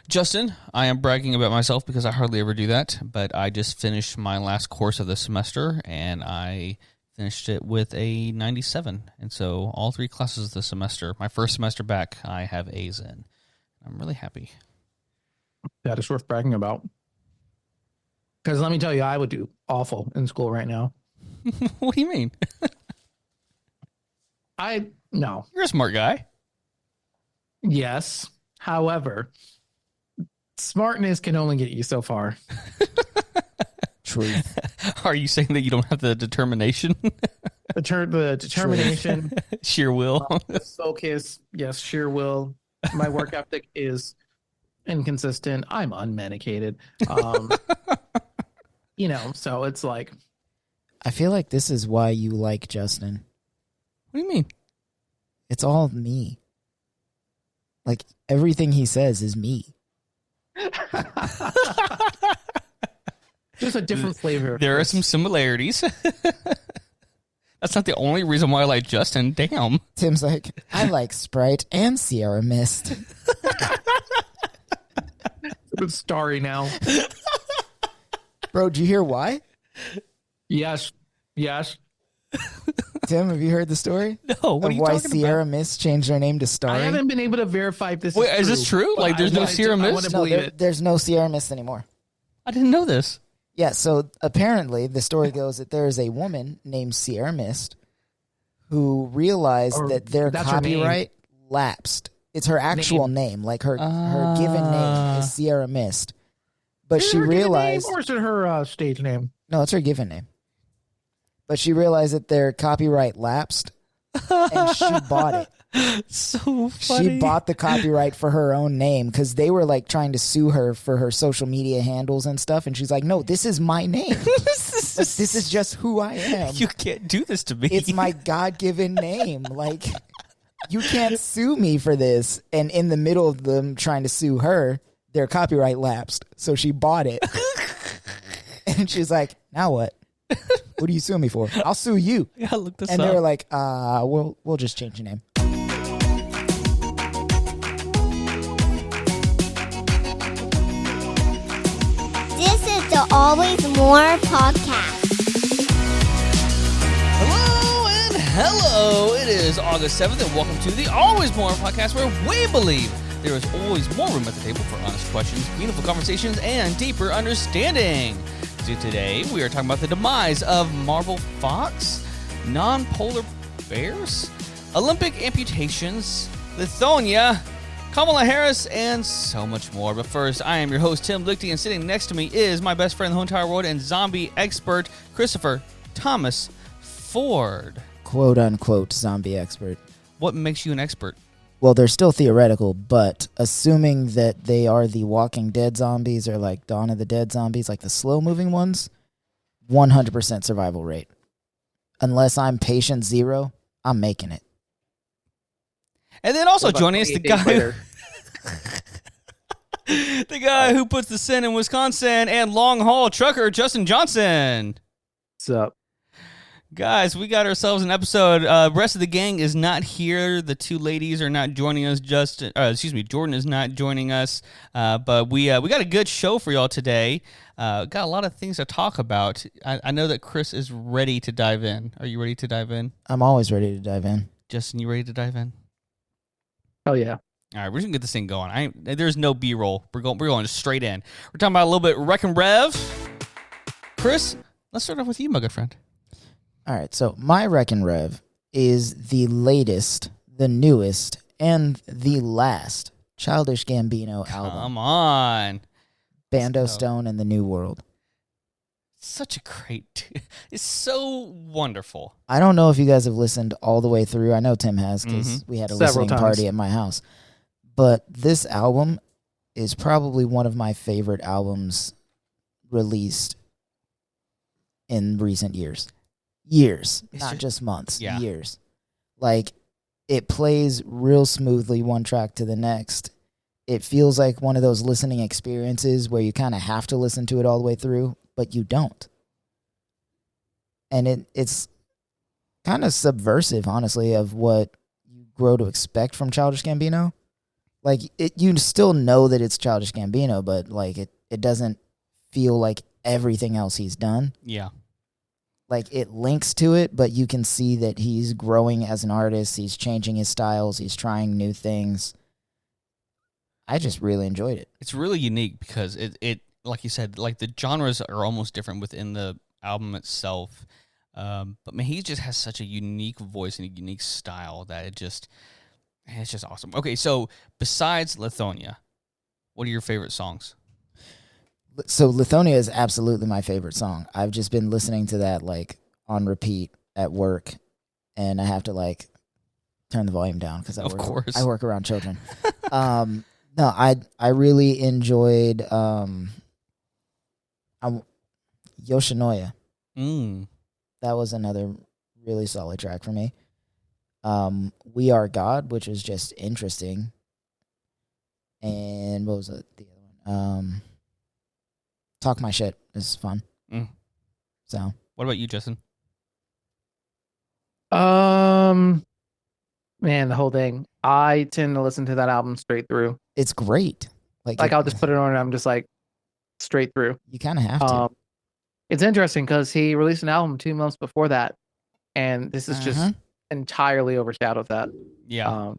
Justin, I am bragging about myself because I hardly ever do that, but I just finished my last course of the semester, and I finished it with a 97. And so all 3 classes of the semester, my first semester back, I have A's in. I'm really happy. That is worth bragging about. Because let me tell you, I would do awful in school right now. What do you mean? No. You're a smart guy. Yes. However, smartness can only get you so far. Truth. Are you saying that you don't have the determination? The determination. Sheer will. Focus. Yes, sheer will. My work ethic is inconsistent. I'm unmedicated. So it's like. I feel like this is why you like Justin. What do you mean? It's all me. Like, everything he says is me. Just a different flavor. There are some similarities. That's not the only reason why I like Justin. Damn. Tim's like, I like Sprite and Sierra Mist. It's starry now. Bro, did you hear why? Yes. Tim, have you heard the story? No, what are of you why talking Sierra about? Mist changed their name to Starry? I haven't been able to verify if this Wait, is true. is this true? Like, there's no Sierra Mist? I want to No, believe it. there's no Sierra Mist anymore. I didn't know this. Yeah, so apparently the story goes that there is a woman named Sierra Mist who realized that their that's her name. copyright lapsed. It's her actual name. Like her given name is Sierra Mist. But Is she it her given realized... name or is it her stage name? No, it's her given name. But she realized that their copyright lapsed, and she bought it. So funny. She bought the copyright for her own name because they were like trying to sue her for her social media handles and stuff. And she's like, no, this is my name. This is just who I am. You can't do this to me. It's my God-given name. Like, you can't sue me for this. And in the middle of them trying to sue her, their copyright lapsed. So she bought it. And she's like, now what? What are you suing me for? I'll sue you. Yeah, look this and up. they were like, we'll just change your name. This is the Always More podcast. Hello and hello. It is August 7th, and welcome to the Always More podcast, where we believe there is always more room at the table for honest questions, meaningful conversations, and deeper understanding. So today, we are talking about the demise of Marvel Fox, non-polar bears, Olympic amputations, Lithonia, Kamala Harris, and so much more. But first, I am your host, Tim Lichty, and sitting next to me is my best friend in the whole entire world and zombie expert, Christopher Thomas Ford. Quote unquote zombie expert. What makes you an expert? Well, they're still theoretical, but assuming that they are the Walking Dead zombies or like Dawn of the Dead zombies, like the slow-moving ones, 100% survival rate. Unless I'm patient zero, I'm making it. And then also joining us, the guy who puts the sin in Wisconsin and long haul trucker, Justin Johnson. What's up? Guys, we got ourselves an episode. Rest of the gang is not here. The two ladies are not joining us. Jordan is not joining us. But we got a good show for y'all today. Got a lot of things to talk about. I know that Chris is ready to dive in. Are you ready to dive in? I'm always ready to dive in. Justin, you ready to dive in? Oh, yeah. All right, we're just gonna get this thing going. There's no B-roll. We're going straight in. We're talking about a little bit Wreck and Rev. Chris, let's start off with you, my good friend. All right, so my Wreck and Rev is the latest, the newest, and the last Childish Gambino album. Come on. Bando Stone and the New World. Such a great... It's so wonderful. I don't know if you guys have listened all the way through. I know Tim has because we had a Several listening party at my house. But this album is probably one of my favorite albums released in recent years. Not just months. Yeah. Years. Like, it plays real smoothly one track to the next. It feels like one of those listening experiences where you kind of have to listen to it all the way through, but you don't. And it's kind of subversive, honestly, of what you grow to expect from Childish Gambino. Like you still know that it's Childish Gambino, but like it doesn't feel like everything else he's done. Yeah. Like it links to it, but you can see that he's growing as an artist. He's changing his styles. He's trying new things. I just really enjoyed it. It's really unique because it like you said, like the genres are almost different within the album itself. But man, he just has such a unique voice and a unique style that it's just awesome. Okay, so besides Lithonia, what are your favorite songs? So Lithonia is absolutely my favorite song. I've just been listening to that like on repeat at work, and I have to like turn the volume down because Of course. I work around children. No, I really enjoyed Yoshinoya. That was another really solid track for me. We Are God, which was just interesting. And what was the other one? Talk My Shit is fun. So, What about you, Justin? Man, the whole thing. I tend to listen to that album straight through. it's great. Like I'll just put it on and I'm just like straight through. you kind of have to. It's interesting because he released an album 2 months before that, and this is just entirely overshadowed that. Yeah.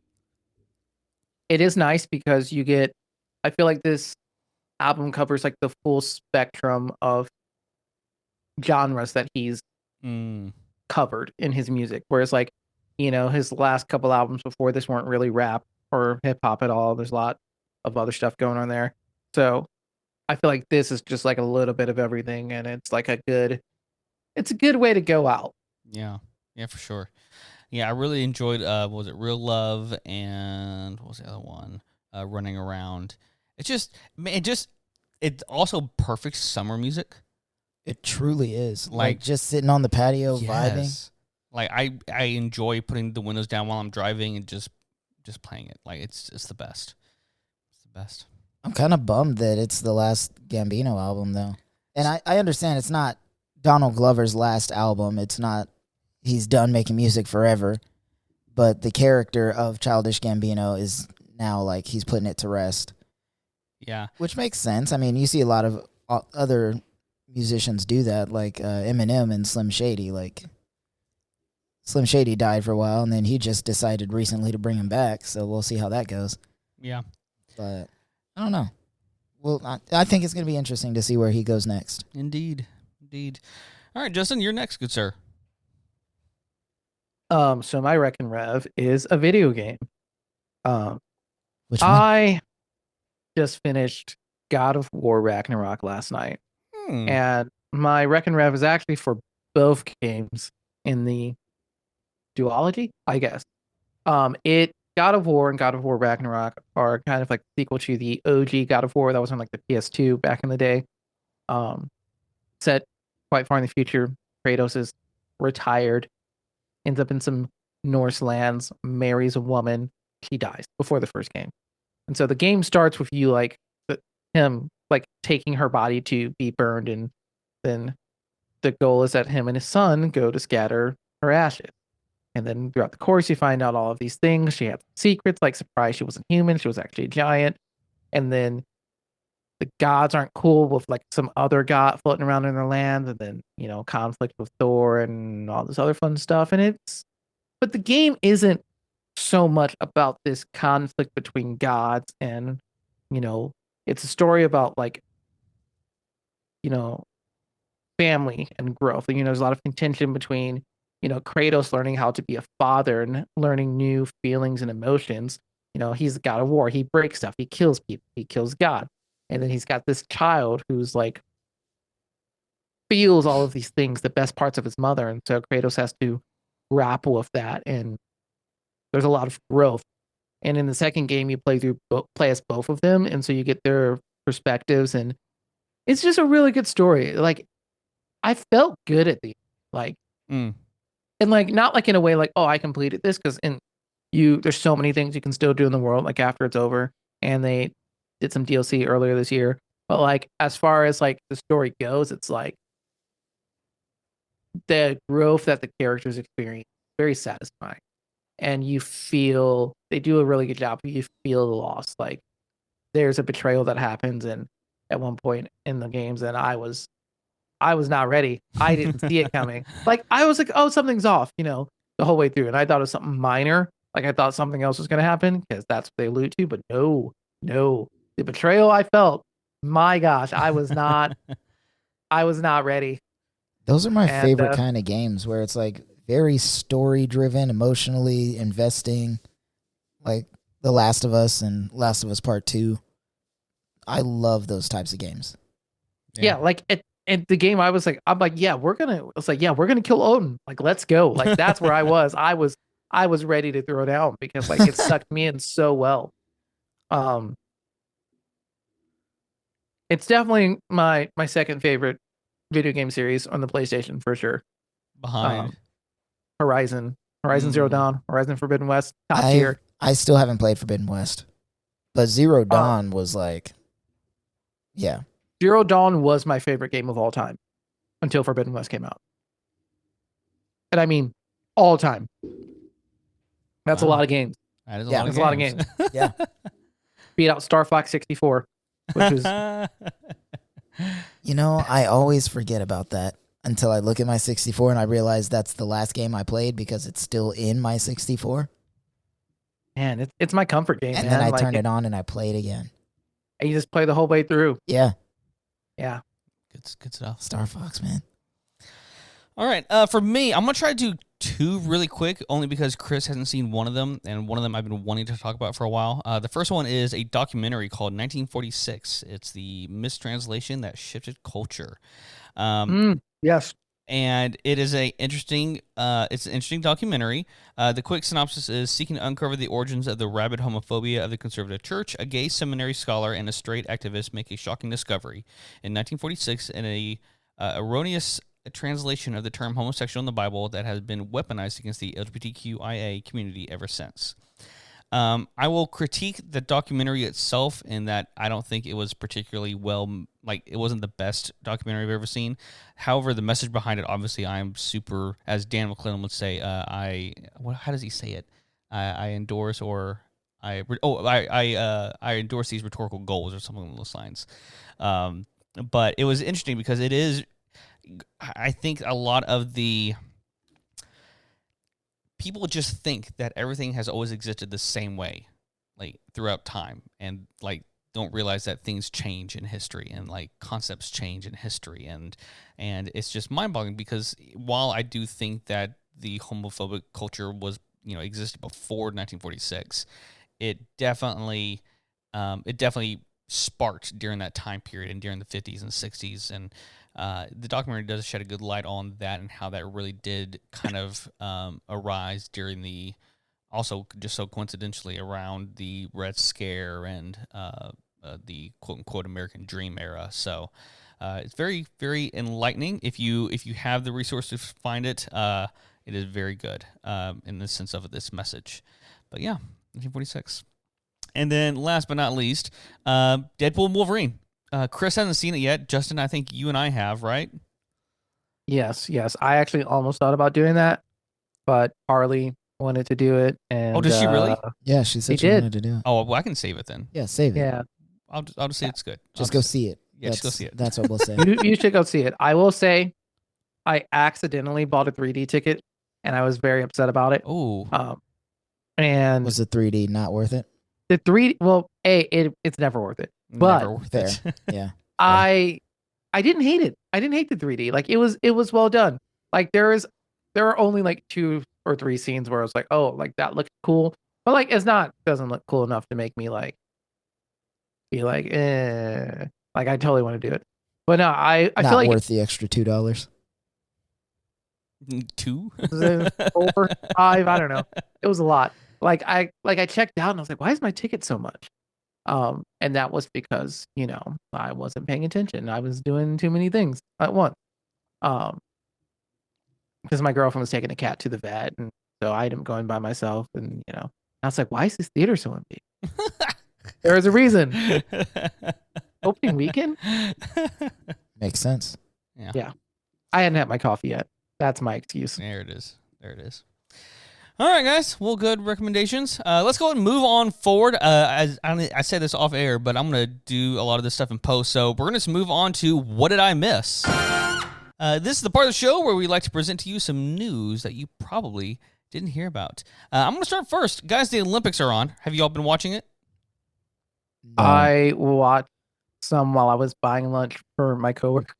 It is nice because I feel like this album covers like the full spectrum of genres that he's covered in his music. Whereas like, his last couple albums before this weren't really rap or hip hop at all. There's a lot of other stuff going on there. So I feel like this is just like a little bit of everything, and it's like it's a good way to go out. Yeah, for sure. Yeah, I really enjoyed. What was it, Real Love, and what was the other one? Running Around. It's also perfect summer music. It truly is. Like just sitting on the patio vibing. Like I enjoy putting the windows down while I'm driving and just playing it. Like it's the best. It's the best. I'm kind of bummed that it's the last Gambino album, though. And I understand it's not Donald Glover's last album. It's not, he's done making music forever. But the character of Childish Gambino is now, like, he's putting it to rest. Yeah. Which makes sense. I mean, you see a lot of other musicians do that, like Eminem and Slim Shady. Like, Slim Shady died for a while, and then he just decided recently to bring him back. So we'll see how that goes. Yeah. But I don't know. Well, I think it's going to be interesting to see where he goes next. Indeed. All right, Justin, you're next, good sir. So my Wreck and Rev is a video game. Which one? I just finished God of War Ragnarok last night. And my Wreck and Rev is actually for both games in the duology, I guess. God of War and God of War Ragnarok are kind of like the sequel to the OG God of War that was on like the PS2 back in the day. Set quite far in the future. Kratos is retired, ends up in some Norse lands, marries a woman. She dies before the first game. And so the game starts with you like him like taking her body to be burned, and then the goal is that him and his son go to scatter her ashes. And then throughout the course, you find out all of these things. She had secrets, like surprise, she wasn't human. She was actually a giant. And then the gods aren't cool with like some other god floating around in their land. And then, conflict with Thor and all this other fun stuff. But the game isn't so much about this conflict between gods and, it's a story about like, family and growth. And, there's a lot of contention between, Kratos learning how to be a father and learning new feelings and emotions. He's the god of war. He breaks stuff. He kills people. He kills God. And then he's got this child who's like feels all of these things, the best parts of his mother. And so Kratos has to grapple with that. And there's a lot of growth. And in the second game, you play as both of them. And so you get their perspectives. And it's just a really good story. Like, I felt good at the and like not like in a way like, oh, I completed this, because there's so many things you can still do in the world like after it's over, and they did some DLC earlier this year. But like as far as like the story goes, it's like the growth that the characters experience very satisfying. and they do a really good job. You feel the loss. Like there's a betrayal that happens, and at one point in the games, and I was not ready. I didn't see it coming. Like I was like, oh, something's off, the whole way through, and I thought it was something minor. Like I thought something else was going to happen because that's what they allude to, but no, the betrayal I felt. My gosh, I was not ready. Those are my favorite kind of games where it's like very story driven, emotionally investing, like The Last of Us and Last of Us Part 2. I love those types of games. Yeah, like at the game, I'm like, yeah, we're gonna kill Odin. Like, let's go. Like that's where I was. I was ready to throw down because like it sucked me in so well. It's definitely my second favorite video game series on the PlayStation for sure. Behind Horizon Zero Dawn, Horizon Forbidden West, top tier. I still haven't played Forbidden West, but Zero Dawn was like, yeah. Zero Dawn was my favorite game of all time until Forbidden West came out. And I mean, all time. That's a lot of games. That is a lot of games. Yeah. Beat out Star Fox 64, which is... I always forget about that until I look at my 64 and I realize that's the last game I played because it's still in my 64. Man, it's my comfort game, and then I turn it on and I play it again. And you just play the whole way through. Yeah. Yeah. Good stuff. Star Fox, man. All right. For me, I'm going to try to do two really quick, only because Chris hasn't seen one of them, and one of them I've been wanting to talk about for a while. The first one is a documentary called 1946. It's the mistranslation that shifted culture. Yes. And it is it's an interesting documentary. The quick synopsis is: seeking to uncover the origins of the rabid homophobia of the conservative church, a gay seminary scholar and a straight activist make a shocking discovery. In 1946, in a erroneous translation of the term homosexual in the Bible that has been weaponized against the LGBTQIA community ever since. I will critique the documentary itself in that I don't think it was particularly it wasn't the best documentary I've ever seen. However, the message behind it, obviously, I'm super, as Dan McClellan would say, how does he say it? I endorse or I endorse these rhetorical goals or something along those lines. But it was interesting because it is, I think a lot of the people just think that everything has always existed the same way, like throughout time, and like don't realize that things change in history and like concepts change in history, and it's just mind-boggling because while I do think that the homophobic culture was existed before 1946, it definitely sparked during that time period and during the 50s and 60s, and the documentary does shed a good light on that and how that really did kind of arise during the, also just so coincidentally, around the Red Scare and the quote-unquote American Dream era. So it's very, very enlightening. If you have the resources to find it, it is very good in the sense of this message. But yeah, 1946. And then last but not least, Deadpool and Wolverine. Chris hasn't seen it yet. Justin, I think you and I have, right? Yes. I actually almost thought about doing that, but Harley wanted to do it. And did she really? Yeah, she said she wanted to do it. Oh, well, I can save it then. Yeah, save it. Yeah. I'll just say it's good. Just go see it. Yeah, just go see it. That's what we'll say. You should go see it. I will say I accidentally bought a 3D ticket, and I was very upset about it. Oh. And was the 3D not worth it? The 3D, well, it's never worth it. But never worth fair. it. Yeah. I didn't hate it. I didn't hate the 3D. Like it was well done. Like there are only like 2 or 3 scenes where I was like, oh, like that looks cool. But like doesn't look cool enough to make me like be like, like I totally want to do it. But no, I not feel like worth the extra $2. 2? 4, 5, I don't know. It was a lot. Like I checked out and I was like, why is my ticket so much? And that was because, I wasn't paying attention. I was doing too many things at once. Because my girlfriend was taking a cat to the vet, and so I ended up going by myself, and I was like, why is this theater so empty? There is a reason. Opening weekend? Makes sense. Yeah. I hadn't had my coffee yet. That's my excuse. There it is. All right, guys. Well, good recommendations. Let's go ahead and move on forward. As I said this off air, but I'm going to do a lot of this stuff in post. So we're going to move on to What Did I Miss? This is the part of the show where we like to present to you some news that you probably didn't hear about. I'm going to start first. Guys, the Olympics are on. Have you all been watching it? No. I watched some while I was buying lunch for my coworker.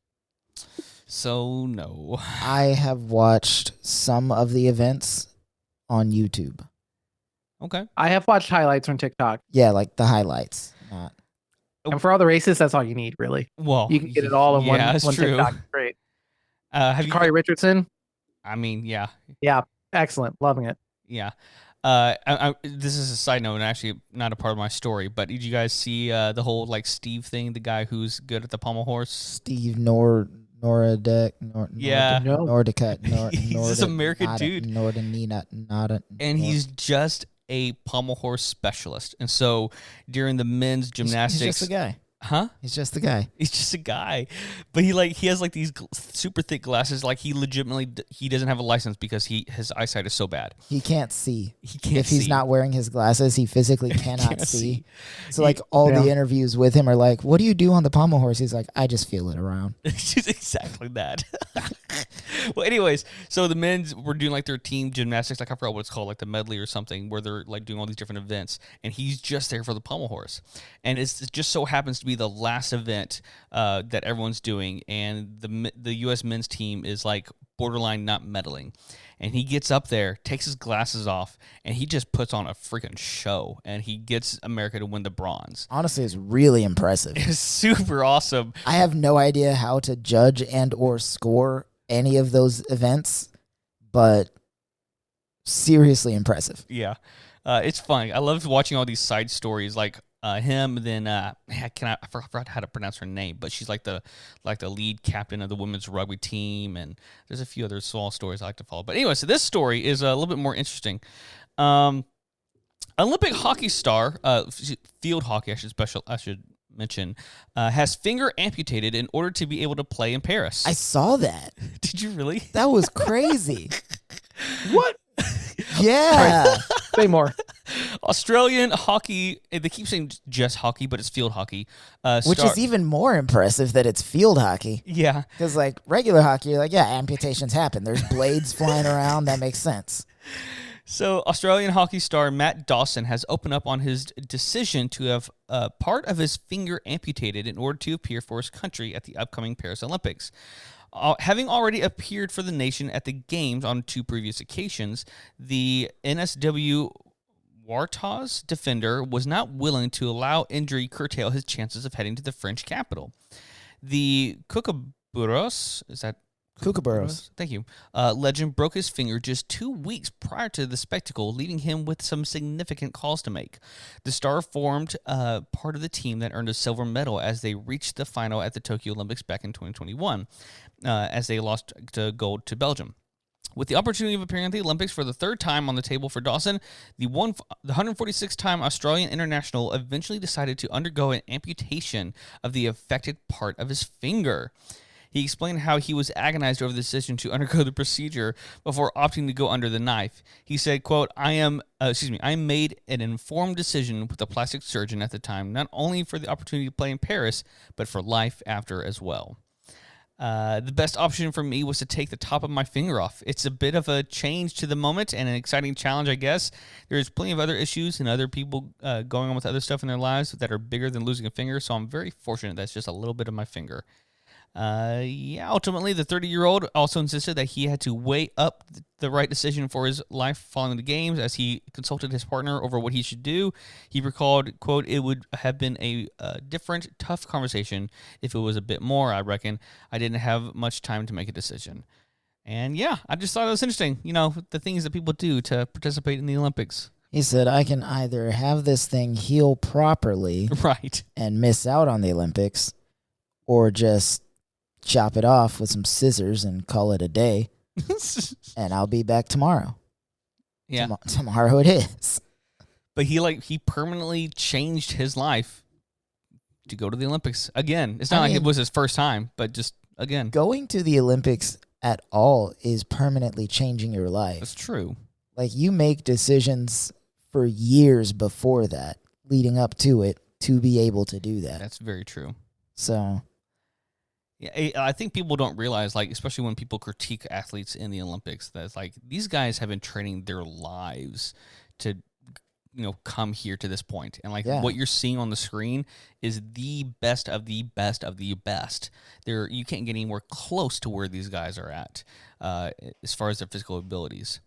So, no. I have watched some of the events on YouTube. Okay. I have watched highlights on TikTok. Yeah, like the highlights. Not. And for all the races, that's all you need, really. Well, You can get it all in one that's true. TikTok. Great. Have you? Sha'Carri Richardson. I mean, yeah. Yeah, excellent. Loving it. Yeah. This is a side note and actually not a part of my story, but did you guys see the whole like Steve thing, the guy who's good at the pommel horse? Steve Nordic. Yeah. Nordicut. He's this American dude. And He's just a pommel horse specialist. And so during the men's gymnastics... He's just a guy. Huh? He's just a guy. He's just a guy, but he has like these super thick glasses. Like he legitimately he doesn't have a license because his eyesight is so bad. He can't see. He can't. If he's see. not wearing his glasses, he physically cannot Can't see. So like all the interviews with him are like, "What do you do on the pommel horse?" He's like, "I just feel it around." It's exactly that. Well, anyways, so the men's were doing like their team gymnastics, like I forgot what it's called, like the medley or something, where they're like doing all these different events, and he's just there for the pommel horse, and it just so happens to be the last event that everyone's doing, and the U.S. men's team is like borderline not medaling, and he gets up there, takes his glasses off, and he just puts on a freaking show, and he gets America to win the bronze. Honestly, it's really impressive. It's super awesome. I have no idea how to judge and or score any of those events, but seriously impressive. Yeah, it's fun. I love watching all these side stories, like him. Then I forgot how to pronounce her name, but she's like the lead captain of the women's rugby team, and there's a few other small stories I like to follow. But anyway, so this story is a little bit more interesting. Olympic hockey star, field hockey, I should mention, has finger amputated in order to be able to play in Paris. I saw that. Did you really? That was crazy. What? Yeah. Say more. Australian hockey, they keep saying just hockey, but it's field hockey. Which is even more impressive that it's field hockey. Yeah. Because, like, regular hockey, you're like, yeah, amputations happen. There's blades flying around. That makes sense. So, Australian hockey star Matt Dawson has opened up on his decision to have part of his finger amputated in order to appear for his country at the upcoming Paris Olympics. Having already appeared for the nation at the Games on 2 previous occasions, the NSW Warthog's defender was not willing to allow injury curtail his chances of heading to the French capital. The Kookaburras, is that Kookaburras? Thank you. Legend broke his finger just 2 weeks prior to the spectacle, leaving him with some significant calls to make. The star formed part of the team that earned a silver medal as they reached the final at the Tokyo Olympics back in 2021, as they lost to gold to Belgium. With the opportunity of appearing at the Olympics for the 3rd time on the table for Dawson, the 146-time Australian international eventually decided to undergo an amputation of the affected part of his finger. He explained how he was agonized over the decision to undergo the procedure before opting to go under the knife. He said, quote, I made an informed decision with the plastic surgeon at the time, not only for the opportunity to play in Paris, but for life after as well. The best option for me was to take the top of my finger off. It's a bit of a change to the moment and an exciting challenge, I guess. There's plenty of other issues and other people going on with other stuff in their lives that are bigger than losing a finger, so I'm very fortunate that's just a little bit of my finger. Ultimately, the 30-year-old also insisted that he had to weigh up the right decision for his life following the games as he consulted his partner over what he should do. He recalled, quote, it would have been a different, tough conversation if it was a bit more, I reckon. I didn't have much time to make a decision. And yeah, I just thought it was interesting, the things that people do to participate in the Olympics. He said, I can either have this thing heal properly right, and miss out on the Olympics, or just chop it off with some scissors and call it a day, and I'll be back tomorrow. Yeah. Tomorrow it is. But he permanently changed his life to go to the Olympics again. It's not like it was his first time, but just again. Going to the Olympics at all is permanently changing your life. That's true. Like, you make decisions for years before that, leading up to it, to be able to do that. That's very true. So, yeah, I think people don't realize, like, especially when people critique athletes in the Olympics, that it's like these guys have been training their lives to, come here to this point. And like what you're seeing on the screen is the best of the best of the best. You can't get anywhere close to where these guys are at as far as their physical abilities.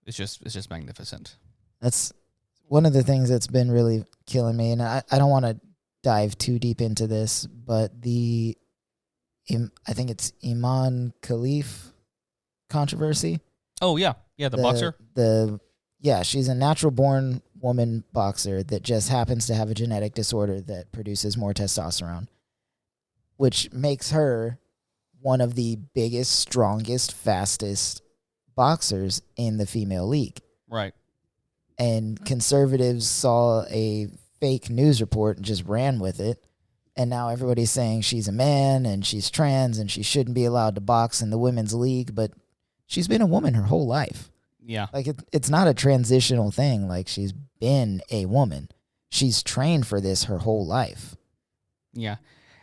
It's just magnificent. That's one of the things that's been really killing me, and I don't want to dive too deep into this, but I think it's Iman Khalif controversy. Oh, yeah. Yeah, the boxer? She's a natural-born woman boxer that just happens to have a genetic disorder that produces more testosterone, which makes her one of the biggest, strongest, fastest boxers in the female league. Right. And conservatives saw a fake news report and just ran with it. And now everybody's saying she's a man and she's trans and she shouldn't be allowed to box in the women's league. But she's been a woman her whole life. Yeah. Like, it's not a transitional thing. Like, she's been a woman. She's trained for this her whole life. Yeah.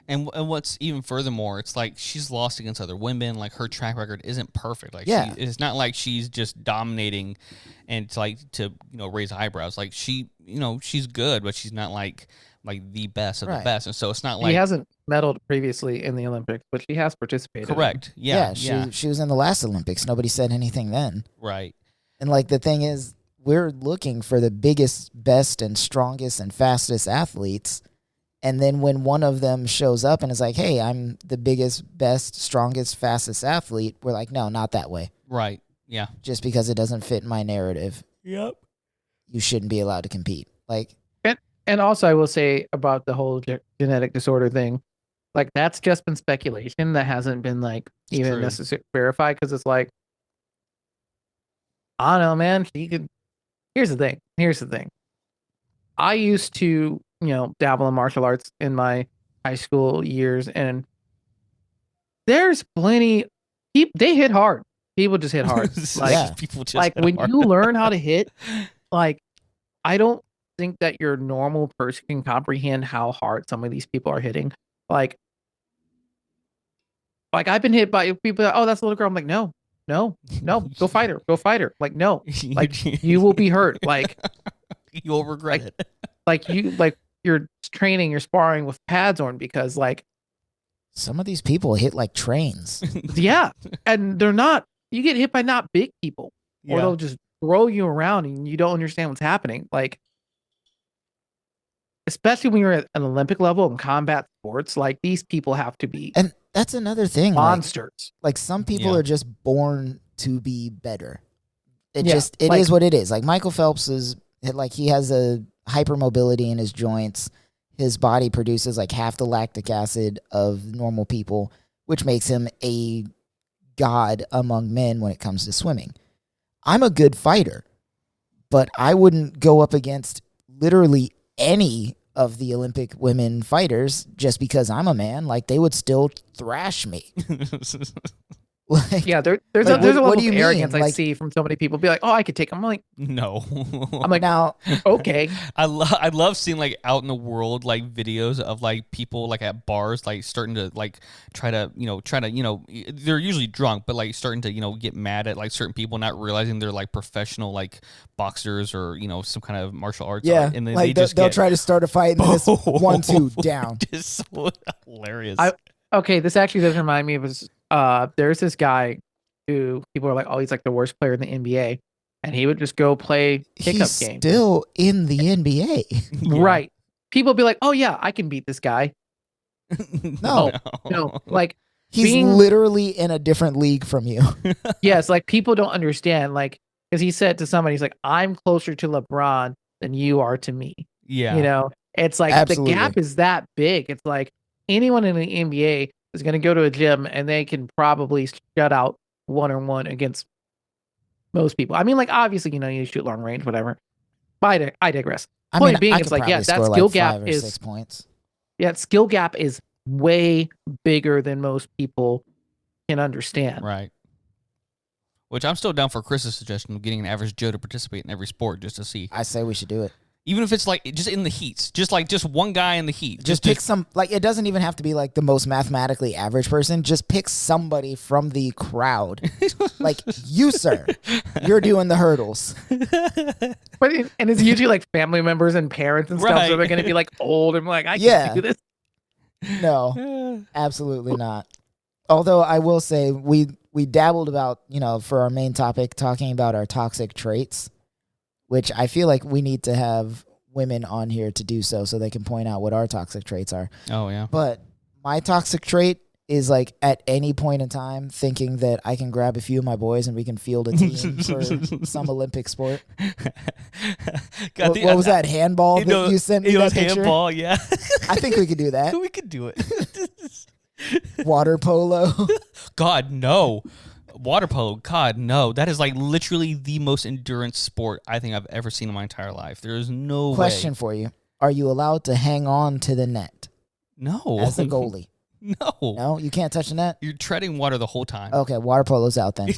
And what's even furthermore, it's like she's lost against other women. Like, her track record isn't perfect. Like, it's not like she's just dominating and to raise eyebrows. Like, she's good, but she's not like the best of the best. And so it's not like she hasn't medaled previously in the Olympics, but she has participated. Correct. She was in the last Olympics. Nobody said anything then. Right. And like, the thing is, we're looking for the biggest, best, and strongest and fastest athletes. And then when one of them shows up and is like, hey, I'm the biggest, best, strongest, fastest athlete, we're like, no, not that way. Right. Yeah. Just because it doesn't fit my narrative. Yep. You shouldn't be allowed to compete. Like, and also I will say about the whole genetic disorder thing, like, that's just been speculation that hasn't been even necessarily verified, because it's like, I don't know, man. Here's the thing. I used to, dabble in martial arts in my high school years, and there's plenty. They hit hard. People just hit hard. People just when hard. you learn how to hit, I don't think that your normal person can comprehend how hard some of these people are hitting. Like I've been hit by people. Oh, that's a little girl. I'm like, no, go fight her. Like, no, you will be hurt. Like, you'll regret it. You're training, you're sparring with pads on, because some of these people hit like trains. Yeah. And they're not, you get hit by not big people, or they'll just throw you around and you don't understand what's happening. Like, especially when you're at an Olympic level in combat sports, like, these people have to be. And that's another thing. Monsters. Like some people are just born to be better. It is what it is. Like, Michael Phelps he has a hypermobility in his joints. His body produces like half the lactic acid of normal people, which makes him a god among men when it comes to swimming. I'm a good fighter, but I wouldn't go up against literally any of the Olympic women fighters just because I'm a man. Like, they would still thrash me. Like, there's a level of arrogance I see from so many people. Be like, oh, I could take them. I'm like, no. I'm like, now, okay. I love seeing out in the world videos of people at bars starting to try to they're usually drunk, but starting to get mad at certain people, not realizing they're professional boxers or some kind of martial arts. Yeah, and then they'll try to start a fight and then it's 1-2 down. It's so hilarious. Okay, this actually does remind me of there's this guy who people are like, oh, he's the worst player in the NBA, and he would just go play pickup games. He's still in the NBA. Right. People be like, oh yeah, I can beat this guy. No. He's literally in a different league from you. Yes, people don't understand, because he said to somebody, he's like, I'm closer to LeBron than you are to me. Yeah. It's Absolutely. The gap is that big. It's anyone in the NBA is going to go to a gym and they can probably shut out one-on-one against most people. I mean, obviously, you shoot long range, whatever. But I digress. Point being, it's that skill gap is 6 points. Yeah, skill gap is way bigger than most people can understand. Right. Which I'm still down for Chris's suggestion of getting an average Joe to participate in every sport just to see. I say we should do it. Even if it's like just in the heats, just one guy in the heat. Just pick some, like, it doesn't even have to be like the most mathematically average person. Just pick somebody from the crowd. Like, you, sir, you're doing the hurdles. And it's usually like family members and parents and stuff, Right. so they're going to be like old and like, I can't do this. No, absolutely not. Although I will say we dabbled about, for our main topic, talking about our toxic traits, which I feel like we need to have women on here to do so they can point out what our toxic traits are. Oh, yeah. But my toxic trait is like at any point in time thinking that I can grab a few of my boys and we can field a team for some Olympic sport. What was that handball that you sent me? It that was picture? handball, yeah. I think we could do that. We could do it. Water polo. God, no. Water polo, God, no. That is like literally the most endurance sport I think I've ever seen in my entire life. There is no Question way. for you. Are you allowed to hang on to the net No. as a goalie? No. No, you can't touch the net? You're treading water the whole time. Okay, water polo's out then.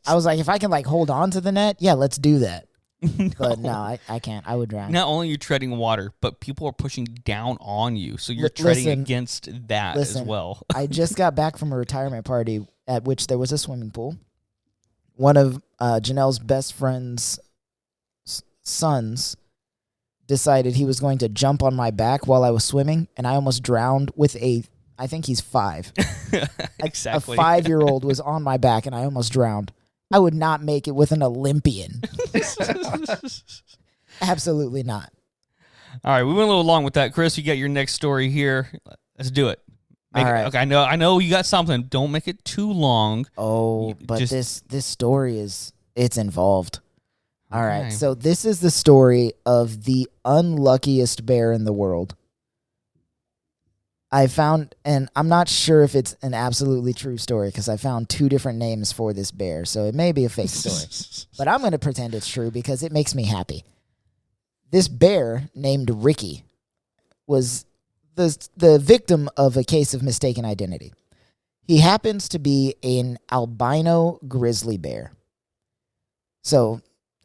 I was like, if I can like hold on to the net, yeah, let's do that. No. But no, I can't. I would drown. Not only are you treading water, but people are pushing down on you. So you're treading Listen, against that as well. I just got back from a retirement party at which there was a swimming pool. One of Janelle's best friend's sons decided he was going to jump on my back while I was swimming, and I almost drowned with I think he's 5. Exactly. A 5-year-old was on my back, and I almost drowned. I would not make it with an Olympian. Absolutely not. All right, we went a little long with that. Chris, you got your next story here. Let's do it. All right. Okay, I know you got something. Don't make it too long. Oh, but this story it's involved. All right. Okay. So this is the story of the unluckiest bear in the world. I found, and I'm not sure if it's an absolutely true story because I found 2 different names for this bear, so it may be a fake story. But I'm going to pretend it's true because it makes me happy. This bear named Ricky was the victim of a case of mistaken identity. He happens to be an albino grizzly bear. So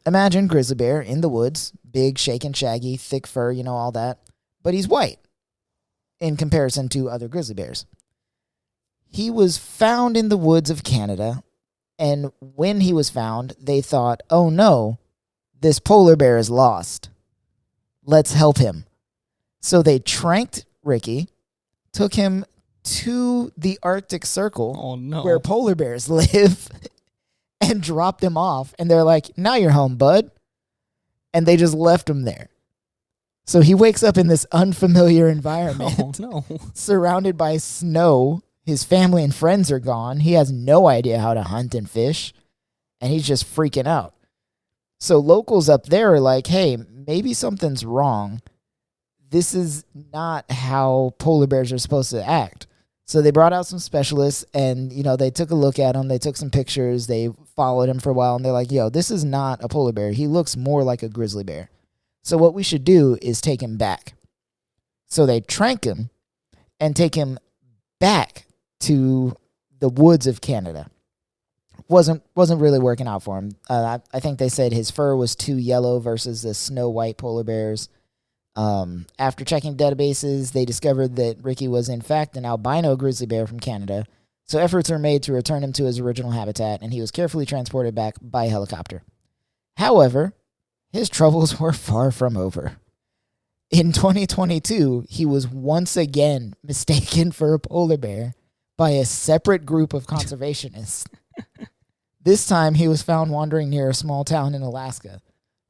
imagine grizzly bear in the woods, big, shaken, shaggy, thick fur, all that, but he's white in comparison to other grizzly bears. He was found in the woods of Canada, and when he was found, they thought, oh no, this polar bear is lost. Let's help him. So they tranked Ricky, took him to the Arctic Circle where polar bears live, and dropped him off. And they're like, now you're home, bud. And they just left him there. So he wakes up in this unfamiliar environment, surrounded by snow. His family and friends are gone. He has no idea how to hunt and fish, and he's just freaking out. So locals up there are like, hey, maybe something's wrong. This is not how polar bears are supposed to act. So they brought out some specialists, and, they took a look at him. They took some pictures. They followed him for a while, and they're like, yo, this is not a polar bear. He looks more like a grizzly bear. So what we should do is take him back. So they trank him and take him back to the woods of Canada. Wasn't really working out for him. I think they said his fur was too yellow versus the snow white polar bears. After checking databases, they discovered that Ricky was in fact an albino grizzly bear from Canada. So efforts were made to return him to his original habitat, and he was carefully transported back by helicopter. However, his troubles were far from over. In 2022, he was once again mistaken for a polar bear by a separate group of conservationists. This time, he was found wandering near a small town in Alaska.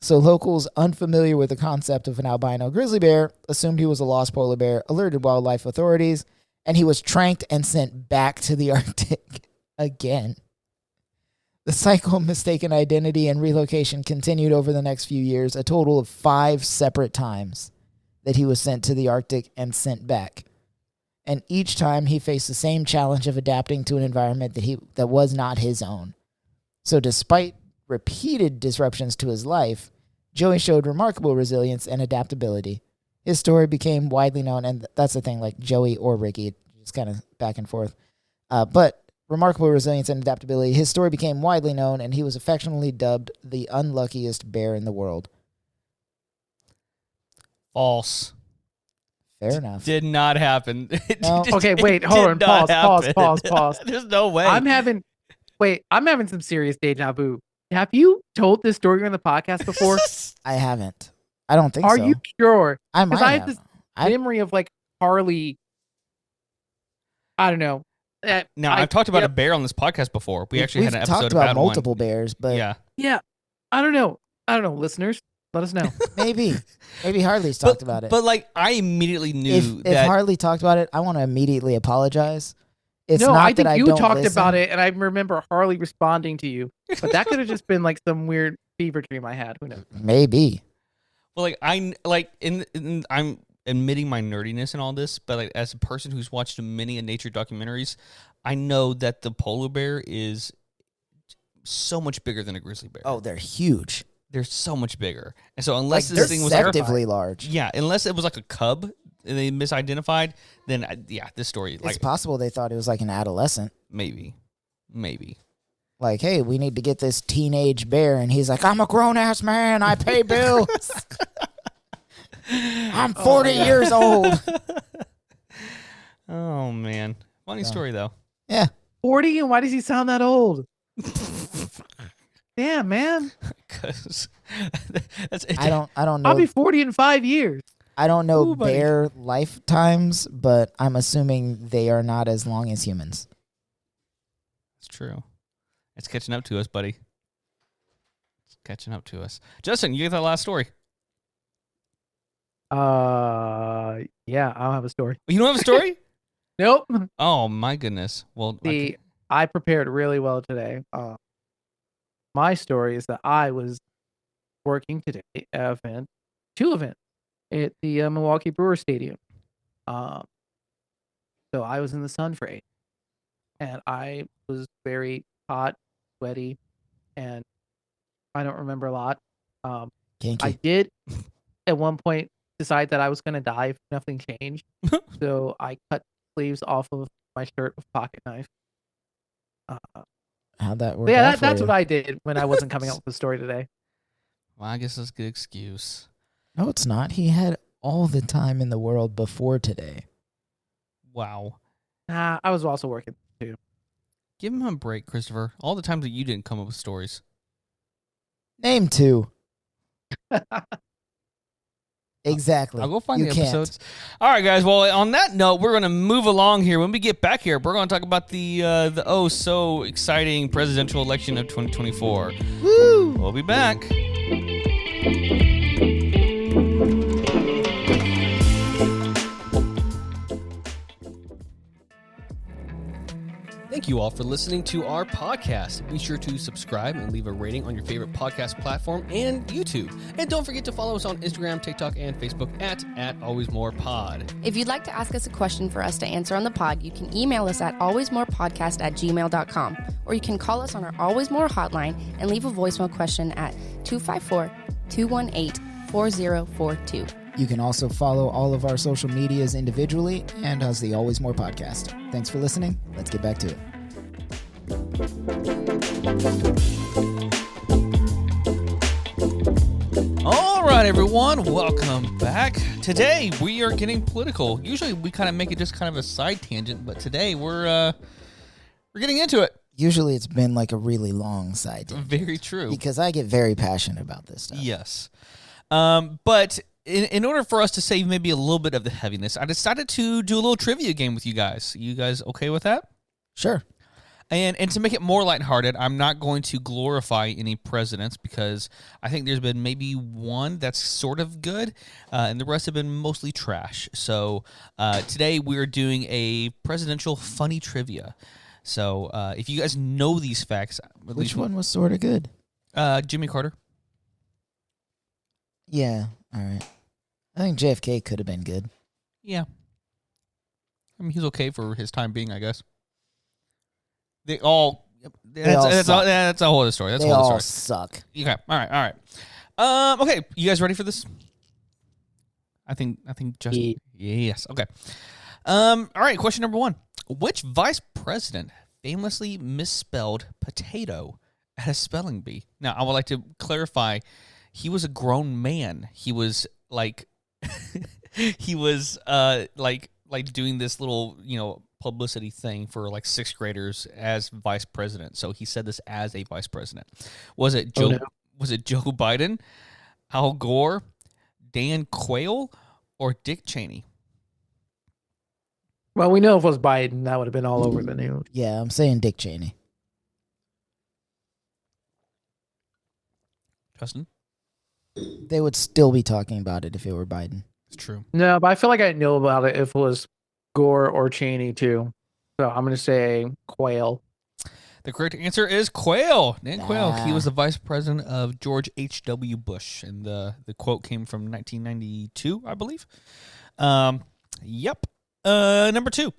So locals unfamiliar with the concept of an albino grizzly bear assumed he was a lost polar bear, alerted wildlife authorities, and he was tranked and sent back to the Arctic again. The cycle of mistaken identity and relocation continued over the next few years, a total of 5 separate times that he was sent to the Arctic and sent back. And each time he faced the same challenge of adapting to an environment that was not his own. So despite repeated disruptions to his life, Joey showed remarkable resilience and adaptability. His story became widely known, and that's the thing, like Joey or Ricky, just kind of back and forth. But remarkable resilience and adaptability, his story became widely known, and he was affectionately dubbed the unluckiest bear in the world. False. Fair enough. Did not happen. No. Okay, wait, hold on. Pause. There's no way. I'm having some serious deja vu. Have you told this story on the podcast before? I haven't. I don't think so. Are you sure? I might Because I have. have this memory of like Harley. I don't know. Now, I've talked about a bear on this podcast before. We actually had an episode talked about multiple one. bears, but Yeah. I don't know. Listeners, let us know. maybe Harley's talked about it. But like, I immediately knew if Harley talked about it, I want to immediately apologize. It's no, not I think that you don't talked listen. about it, and I remember Harley responding to you. But that could have just been like some weird fever dream I had. Who knows? Maybe. Well, like I'm admitting my nerdiness and all this, but like as a person who's watched many nature documentaries, I know that the polar bear is so much bigger than a grizzly bear. Oh, they're huge. They're so much bigger, and so unless They're this thing was deceptively large. yeah, unless it was like a cub and they misidentified, then this story It's possible they thought it was like an adolescent. maybe. Like, hey, we need to get this teenage bear, and he's like, I'm a grown ass man. I pay bills. I'm 40 years old. Oh man, funny story though. Yeah. 40, and why does he sound that old? Damn, man. Because I don't know. I'll be 40 in 5 years. I don't know Ooh, buddy. bear lifetimes, but I'm assuming they are not as long as humans. It's true. It's catching up to us, buddy. It's catching up to us. Justin, you get that last story. Yeah, I don't have a story. You don't have a story? Nope. Oh my goodness. Well, I prepared really well today. My story is that I was working today at two events at the Milwaukee Brewers Stadium. So I was in the sun for 8, and I was very hot, sweaty, and I don't remember a lot. Kinky. I did at one point decide that I was going to die if nothing changed. So I cut sleeves off of my shirt with a pocket knife. How'd that work? Yeah, that's what I did when I wasn't coming up with a story today. Well, I guess that's a good excuse. No, it's not. He had all the time in the world before today. Wow. I was also working too. Give him a break, Christopher. All the times that you didn't come up with stories. Name 2. Exactly. I'll go find You the can't. episodes. All right, guys. Well, on that note, we're going to move along here. When we get back here, we're going to talk about the oh so exciting presidential election of 2024. Woo! We'll be back. Thank you all for listening to our podcast. Be sure to subscribe and leave a rating on your favorite podcast platform and YouTube. And don't forget to follow us on Instagram, TikTok, and Facebook at AlwaysMorePod. If you'd like to ask us a question for us to answer on the pod, you can email us at alwaysmorepodcast@gmail.com, or you can call us on our Always More hotline and leave a voicemail question at 254-218-4042. You can also follow all of our social medias individually and as the Always More podcast. Thanks for listening. Let's get back to it. All right, everyone, welcome back. Today we are getting political. Usually we kind of make it just kind of a side tangent, but today we're getting into it. Usually it's been like a really long side tangent. Very true. Because I get very passionate about this stuff. Yes. But in order for us to save maybe a little bit of the heaviness, I decided to do a little trivia game with you guys. You guys okay with that? Sure. And to make it more lighthearted, I'm not going to glorify any presidents because I think there's been maybe one that's sort of good, and the rest have been mostly trash. So today we're doing a presidential funny trivia. So if you guys know these facts, Which one was sort of good? Jimmy Carter. Yeah. All right. I think JFK could have been good. Yeah. I mean, he's okay for his time being, I guess. That's a whole other story. That's They a whole all other story. suck. Okay. All right. Okay. You guys ready for this? I think Justin. Yes. Okay. All right. Question number 1. Which vice president famously misspelled potato at a spelling bee? Now, I would like to clarify, he was a grown man. He was like, he was like doing this little, publicity thing for like sixth graders as vice president. So he said this as a vice president. Was it Joe? Oh, no. Was it Joe Biden, Al Gore, Dan Quayle, or Dick Cheney? Well, we know if it was Biden, that would have been all over the news. Yeah, I'm saying Dick Cheney. Justin? They would still be talking about it if it were Biden. It's true. No, but I feel like I know about it if it was Gore or Cheney too. So I'm going to say Quayle. The correct answer is Quayle. Dan Quayle. He was the vice president of George H.W. Bush, and the quote came from 1992, I believe. Yep. Number 2.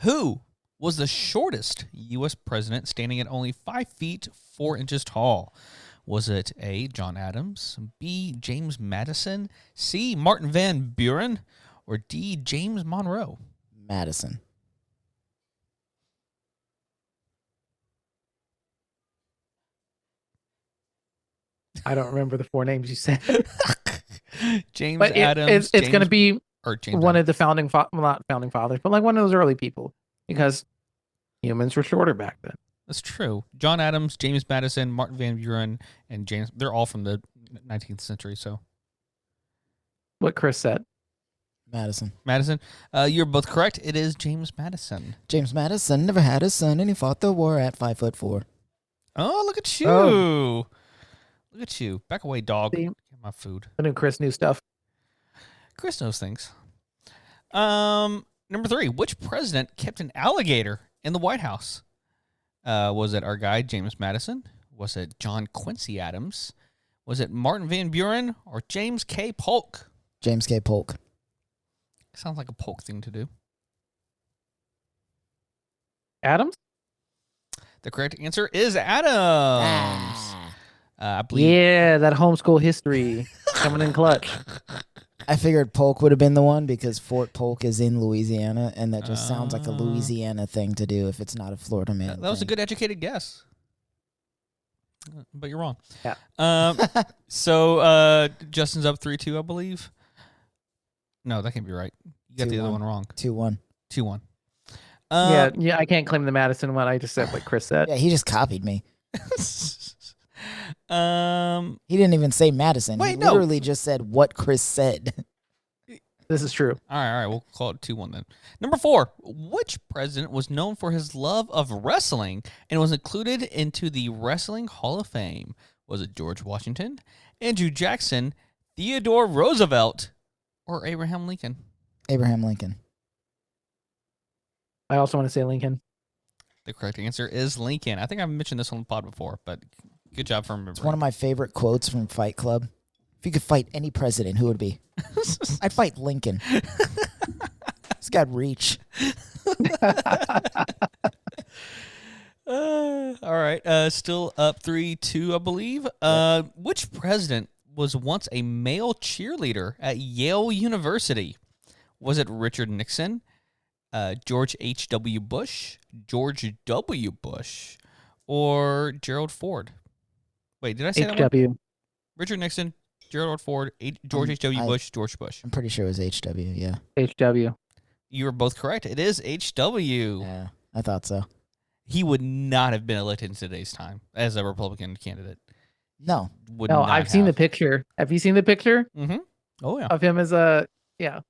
Who was the shortest U.S. president, standing at only 5 feet 4 inches tall? Was it A, John Adams, B, James Madison, C, Martin Van Buren, or D, James Monroe? Madison. I don't remember the 4 names you said. James But Adams. it's going to be or James one Adams. of the not founding fathers, but like one of those early people, because humans were shorter back then. That's true. John Adams, James Madison, Martin Van Buren, and James. They're all from the 19th century. So What Chris said. Madison. Madison, you're both correct. It is James Madison. James Madison never had a son, and he fought the war at 5'4". Oh, look at you! Oh. Look at you! Back away, dog. See? Get my food. I knew Chris knew stuff. Chris knows things. Number 3. Which president kept an alligator in the White House? Was it our guy, James Madison? Was it John Quincy Adams? Was it Martin Van Buren or James K. Polk? James K. Polk. Sounds like a Polk thing to do. Adams? The correct answer is Adams. I believe. Yeah, that homeschool history coming in clutch. I figured Polk would have been the one because Fort Polk is in Louisiana, and that just sounds like a Louisiana thing to do if it's not a Florida man. That was a good educated guess. But you're wrong. Yeah. So Justin's up 3-2, I believe. No, that can't be right. You got the other one wrong. 2-1. 2-1. Yeah, I can't claim the Madison one. I just said what Chris said. Yeah, he just copied me. Um, He didn't even say Madison. Wait, he no. literally just said what Chris said. This is true. all right. We'll call it 2-1 then. Number 4. Which president was known for his love of wrestling and was included into the Wrestling Hall of Fame? Was it George Washington, Andrew Jackson, Theodore Roosevelt, or Abraham Lincoln? Abraham Lincoln. I also want to say Lincoln. The correct answer is Lincoln. I think I've mentioned this on the pod before, but good job for remembering. It's one of my favorite quotes from Fight Club. If you could fight any president, who would it be? I'd fight Lincoln. He's got reach. All right. Still up 3-2, I believe. Which president was once a male cheerleader at Yale University? Was it Richard Nixon, George H.W. Bush, George W. Bush, or Gerald Ford? Wait, did I say that one? HW. Richard Nixon, Gerald Ford, George H.W. Bush, George Bush. I'm pretty sure it was HW, yeah. HW. You were both correct. It is H.W. Yeah, I thought so. He would not have been elected in today's time as a Republican candidate. No. Would No, not I've seen the have. picture. Have you seen the picture Mm-hmm. Oh, yeah. of him as a Yeah.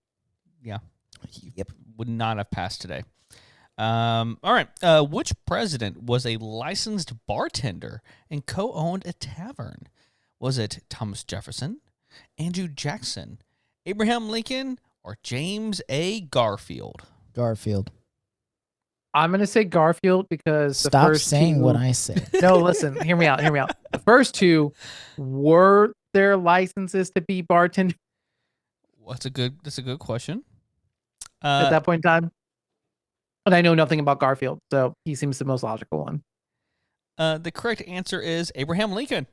Yep. Would not have passed today. All right. Which president was a licensed bartender and co-owned a tavern? Was it Thomas Jefferson, Andrew Jackson, Abraham Lincoln, or James A. Garfield? Garfield. I'm gonna say Garfield because the Stop first saying two, what I said. No, listen, hear me out. The first two were their licenses to be bartender Well, that's a good question. at that point in time. But I know nothing about Garfield, so he seems the most logical one. The correct answer is Abraham Lincoln.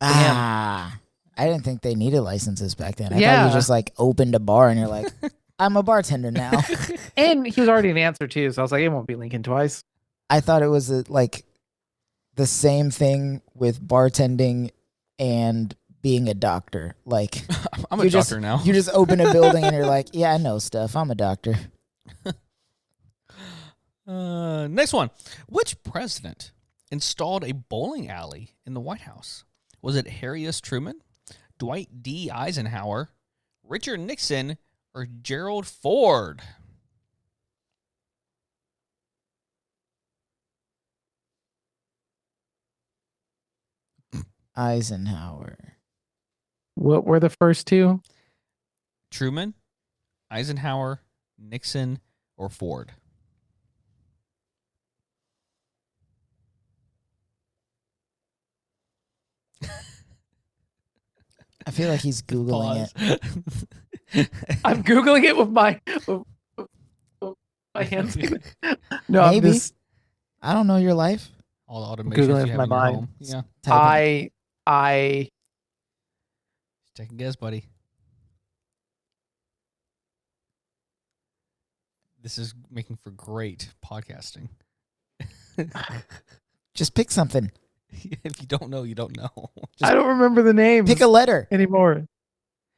I didn't think they needed licenses back then. I thought Yeah. you just like opened a bar and you're like, I'm a bartender now. And he was already an answer too, so I was like, it won't be Lincoln twice. I thought it was like the same thing with bartending and being a doctor. Like I'm a doctor now. You just open a building and you're like, yeah, I know stuff. I'm a doctor. Next one. Which president installed a bowling alley in the White House? Was it Harry S. Truman, Dwight D. Eisenhower, Richard Nixon, or Gerald Ford? Eisenhower. What were the first two? Truman, Eisenhower, Nixon, or Ford? I feel like he's Googling it. I'm Googling it with my hands. No, I'm Maybe. just I don't know your life. All the automations Googling you with have my in your mind. home. Yeah. I Take a guess, buddy. This is making for great podcasting. Just pick something. If you don't know, you don't know. I don't remember the names. Pick a letter. anymore.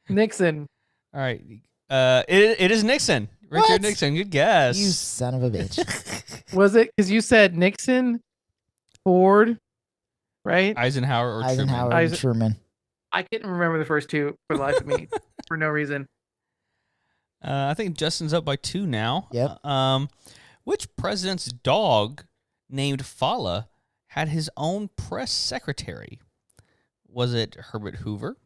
Nixon. All right. It is Nixon. Richard What? Nixon. Good guess. You son of a bitch. Was it because you said Nixon, Ford, right? Eisenhower or Eisenhower Truman? and Truman. I couldn't remember the first two for the life of me for no reason. I think Justin's up by 2 now. Yep. Which president's dog named Fala had his own press secretary? Was it Herbert Hoover,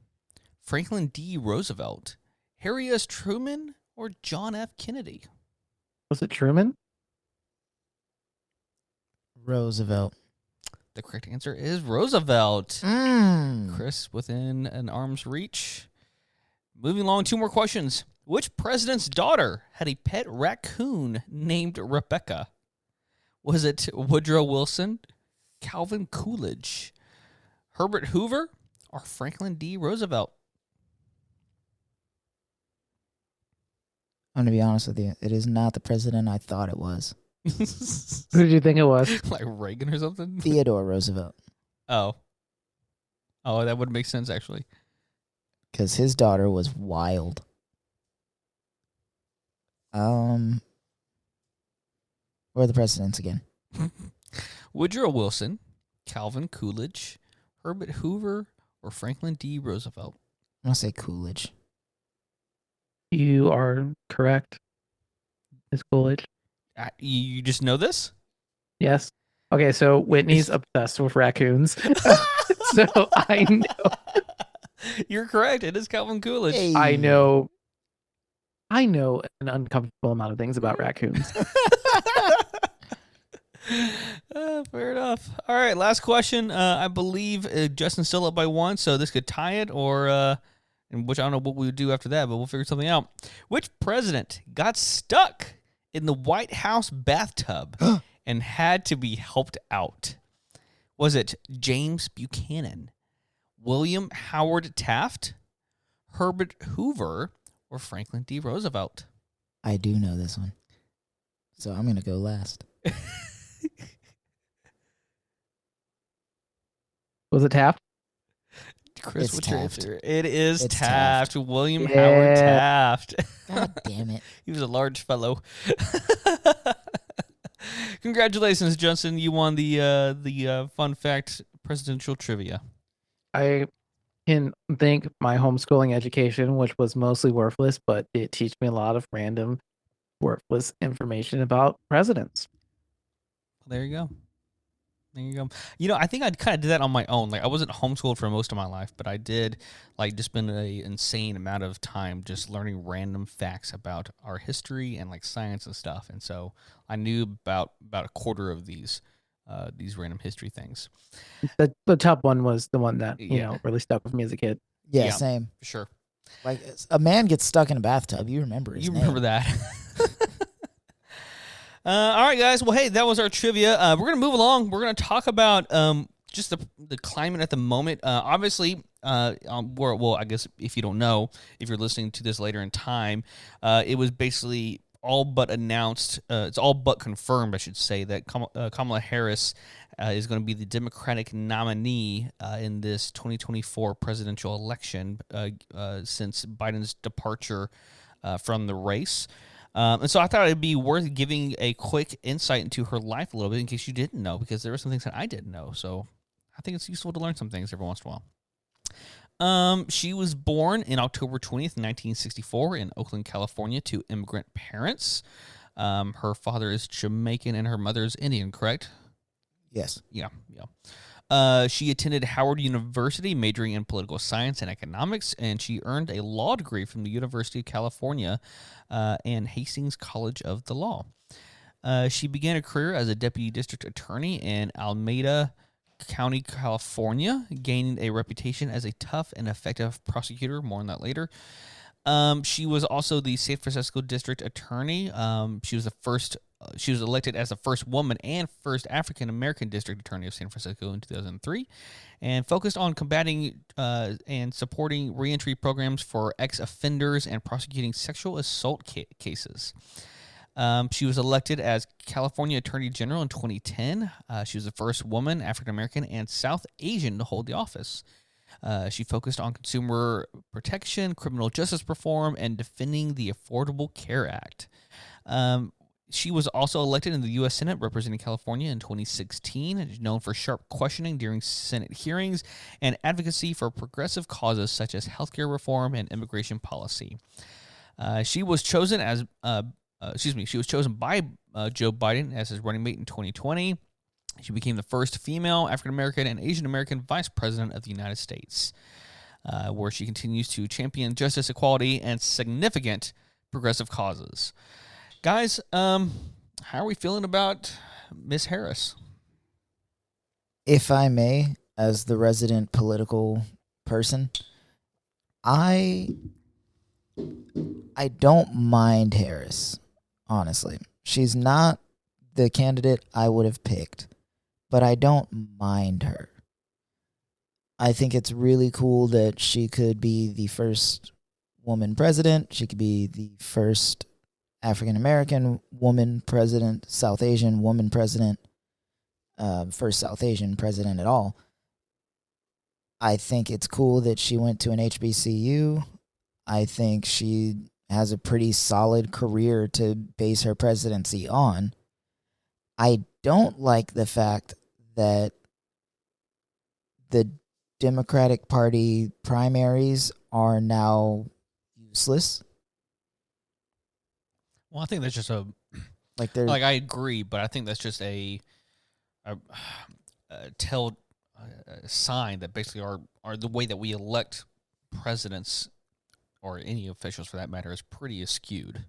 Franklin D. Roosevelt, Harry S. Truman, or John F. Kennedy? Was it Truman? Roosevelt. The correct answer is Roosevelt. Mm. Chris within an arm's reach. Moving along, 2 more questions. Which president's daughter had a pet raccoon named Rebecca? Was it Woodrow Wilson, Calvin Coolidge, Herbert Hoover, or Franklin D. Roosevelt? I'm going to be honest with you. It is not the president I thought it was. Who did you think it was? Like Reagan or something? Theodore Roosevelt. Oh, that would make sense, actually. Because his daughter was wild. Where are the presidents again? Woodrow Wilson, Calvin Coolidge, Herbert Hoover, or Franklin D. Roosevelt? I'm going to say Coolidge. You are correct. It's Coolidge. You just know this? Yes. Okay, so Whitney's obsessed with raccoons. So I know. You're correct. It is Calvin Coolidge. Hey. I know an uncomfortable amount of things about raccoons. Fair enough. All right, last question. I believe Justin's still up by 1, so this could tie it, or and which I don't know what we would do after that, but we'll figure something out. Which president got stuck in the White House bathtub and had to be helped out? Was it James Buchanan, William Howard Taft, Herbert Hoover, or Franklin D. Roosevelt? I do know this one. So I'm going to go last. Was it Taft? Chris, It's what's your Taft. answer? It is It's Taft. Taft. William Yeah. Howard Taft. God damn it. He was a large fellow. Congratulations, Johnson. You won the fun fact presidential trivia. I can thank my homeschooling education, which was mostly worthless, but it teach me a lot of random worthless information about presidents. There you go. There you go. You know, I think I kind of did that on my own. Like, I wasn't homeschooled for most of my life, but I did, like, just spend an insane amount of time just learning random facts about our history and, like, science and stuff. And so I knew about a quarter of these random history things. The top one was the one that, you Yeah. know, really stuck with me as a kid. Yeah, Yeah. same. For sure. Like, a man gets stuck in a bathtub. You remember his You name. remember that. All right, guys. Well, hey, that was our trivia. We're going to move along. We're going to talk about just the climate at the moment. Obviously, well, I guess if you don't know, if you're listening to this later in time, it was basically all but announced. It's all but confirmed, I should say, that Kamala Harris is going to be the Democratic nominee in this 2024 presidential election since Biden's departure from the race. And so I thought it'd be worth giving a quick insight into her life a little bit in case you didn't know, because there were some things that I didn't know. So I think it's useful to learn some things every once in a while. She was born in October 20th, 1964 in Oakland, California to immigrant parents. Her father is Jamaican and her mother is Indian, correct? Yes. Yeah. She attended Howard University, majoring in political science and economics, and she earned a law degree from the University of California and Hastings College of the Law. She began a career as a deputy district attorney in Alameda County, California, gaining a reputation as a tough and effective prosecutor. More on that later. She was also the San Francisco district attorney. She was elected as the first woman and first African-American district attorney of San Francisco in 2003 and focused on combating and supporting reentry programs for ex-offenders and prosecuting sexual assault cases. She was elected as California Attorney General in 2010. She was the first woman, African-American, and South Asian to hold the office. She focused on consumer protection, criminal justice reform, and defending the Affordable Care Act. She was also elected in the U.S. Senate representing California in 2016, and is known for sharp questioning during Senate hearings and advocacy for progressive causes such as healthcare reform and immigration policy. She was chosen by Joe Biden as his running mate in 2020. She became the first female African-American and Asian American vice president of the United States, where she continues to champion justice, equality, and significant progressive causes. Guys, how are we feeling about Miss Harris? If I may, as the resident political person, I don't mind Harris, honestly. She's not the candidate I would have picked, but I don't mind her. I think it's really cool that she could be the first woman president. She could be the first African-American woman president, South Asian woman president, first South Asian president at all. I think it's cool that she went to an HBCU. I think she has a pretty solid career to base her presidency on. I don't like the fact that the Democratic Party primaries are now useless. Well, I think that's just a Like I agree, but I think that's just a sign that basically are the way that we elect presidents or any officials for that matter is pretty skewed.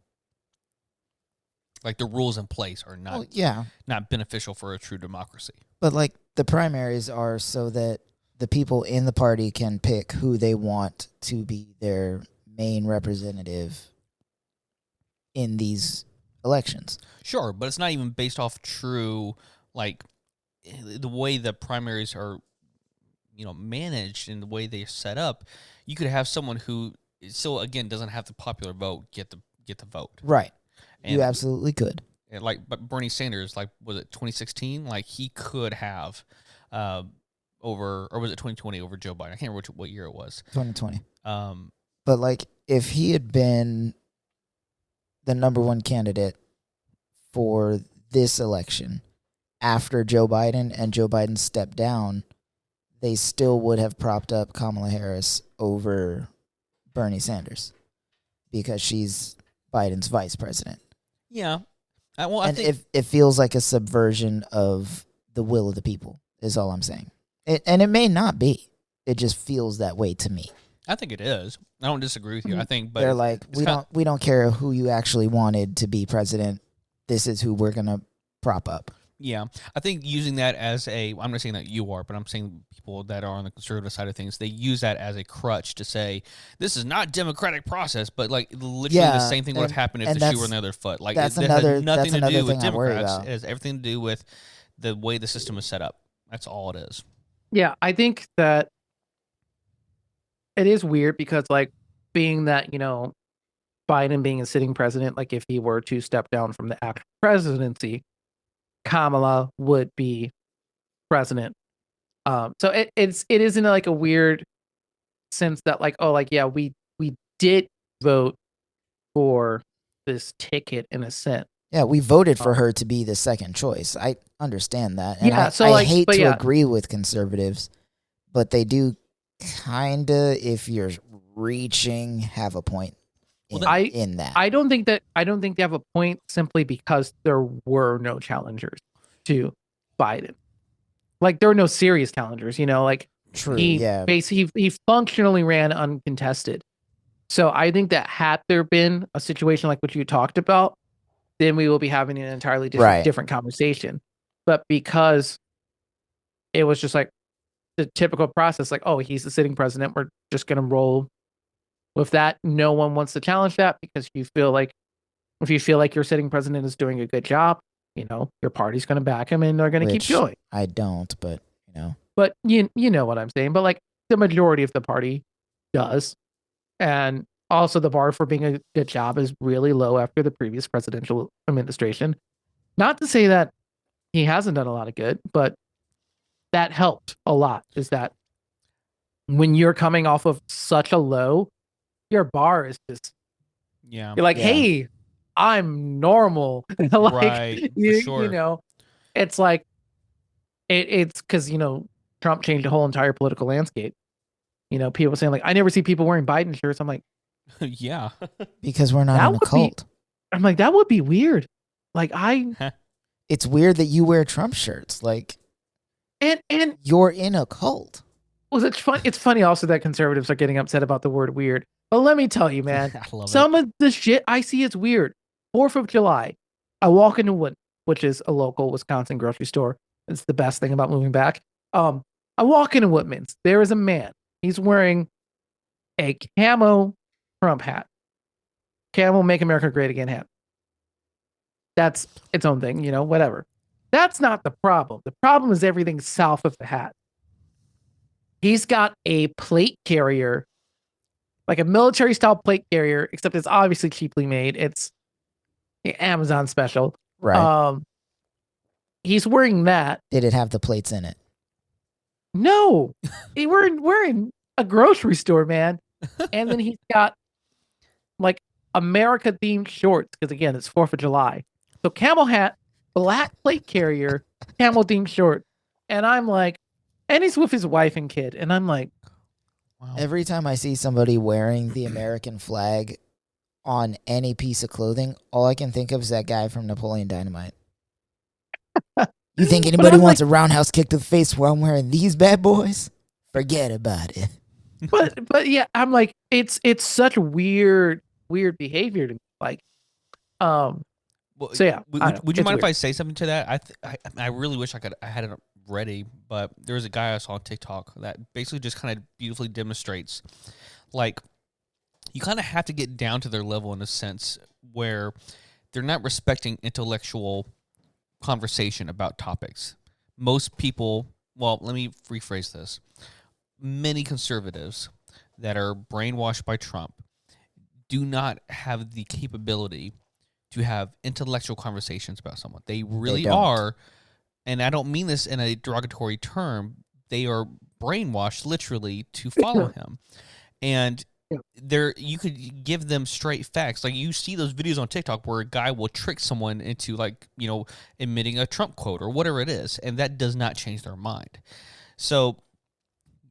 Like the rules in place are not beneficial for a true democracy. But like the primaries are so that the people in the party can pick who they want to be their main representative in these elections. Sure, but it's not even based off true, like the way the primaries are, managed and the way they're set up. You could have someone who still, again, doesn't have the popular vote get the vote. Right. And, you absolutely could. And but Bernie Sanders, was it 2016? Like he could have over, or was it 2020 over Joe Biden? I can't remember what year it was. 2020. But like if he had been the number one candidate for this election after Joe Biden and Joe Biden stepped down, they still would have propped up Kamala Harris over Bernie Sanders because she's Biden's vice president. Yeah. I think it feels like a subversion of the will of the people is all I'm saying. And it may not be. It just feels that way to me. I think it is. I don't disagree with you. I think, but they're like, we don't care who you actually wanted to be president. This is who we're gonna prop up. Yeah, I think using that as I'm not saying that you are, but I'm saying people that are on the conservative side of things, they use that as a crutch to say this is not democratic process, but like literally the same thing would have happened if the shoe were on the other foot. Like that's it has nothing that's to do with thing Democrats. It has everything to do with the way the system is set up. That's all it is. Yeah, I think that it is weird because, like, being that, Biden being a sitting president, like if he were to step down from the actual presidency, Kamala would be president. So it is in like a weird sense that like, oh, like, yeah, we did vote for this ticket in a sense. Yeah, we voted for her to be the second choice. I understand that. And Yeah, so I like, hate but to yeah. agree with conservatives, but they do kinda, if you're reaching, have a point in that. I don't think they have a point simply because there were no challengers to Biden. Like there were no serious challengers, like True, he yeah. he functionally ran uncontested. So I think that had there been a situation like what you talked about, then we will be having an entirely different conversation. But because it was just like the typical process, like, oh, he's the sitting president, we're just gonna roll with that. No one wants to challenge that because if you feel like your sitting president is doing a good job, your party's gonna back him and they're gonna keep going. I don't, but But you know what I'm saying. But like the majority of the party does. And also the bar for being a good job is really low after the previous presidential administration. Not to say that he hasn't done a lot of good, but that helped a lot. Is that when you're coming off of such a low, your bar is just, you're like, hey, I'm normal. Like, right, for sure. It's like, it's because, Trump changed the whole entire political landscape. People saying like, I never see people wearing Biden shirts. I'm like, yeah, because we're not in a cult. I'm like, that would be weird. Like it's weird that you wear Trump shirts. Like, and you're in a cult. Well, it's fun. It's funny also that conservatives are getting upset about the word weird. But let me tell you, man, some of the shit I see is weird. 4th of July, I walk into Wood, which is a local Wisconsin grocery store. It's the best thing about moving back. I walk into Woodman's. There is a man. He's wearing a camo Trump hat. Camo Make America Great Again hat. That's its own thing, whatever. That's not the problem. The problem is everything south of the hat. He's got a plate carrier, like a military style plate carrier, except it's obviously cheaply made. It's the Amazon special. Right. He's wearing that. Did it have the plates in it? No. We're in a grocery store, man. And then he's got like America themed shorts, because again, it's 4th of July. So camel hat, black plate carrier, camel themed short. And I'm like, and he's with his wife and kid. And I'm like, wow. Every time I see somebody wearing the American flag on any piece of clothing, all I can think of is that guy from Napoleon Dynamite. You think anybody wants a roundhouse kick to the face while I'm wearing these bad boys? Forget about it. But yeah, I'm like, it's such weird behavior to me. Like, well, so yeah. Would you mind if I say something to that? I really wish I had it ready, but there's a guy I saw on TikTok that basically just kind of beautifully demonstrates, like, you kind of have to get down to their level in a sense where they're not respecting intellectual conversation about topics. Most people, well, let me rephrase this. Many conservatives that are brainwashed by Trump do not have the capability to have intellectual conversations about someone. They really are, and I don't mean this in a derogatory term, they are brainwashed literally to follow him. And you could give them straight facts. Like, you see those videos on TikTok where a guy will trick someone into, like, admitting a Trump quote or whatever it is, and that does not change their mind. So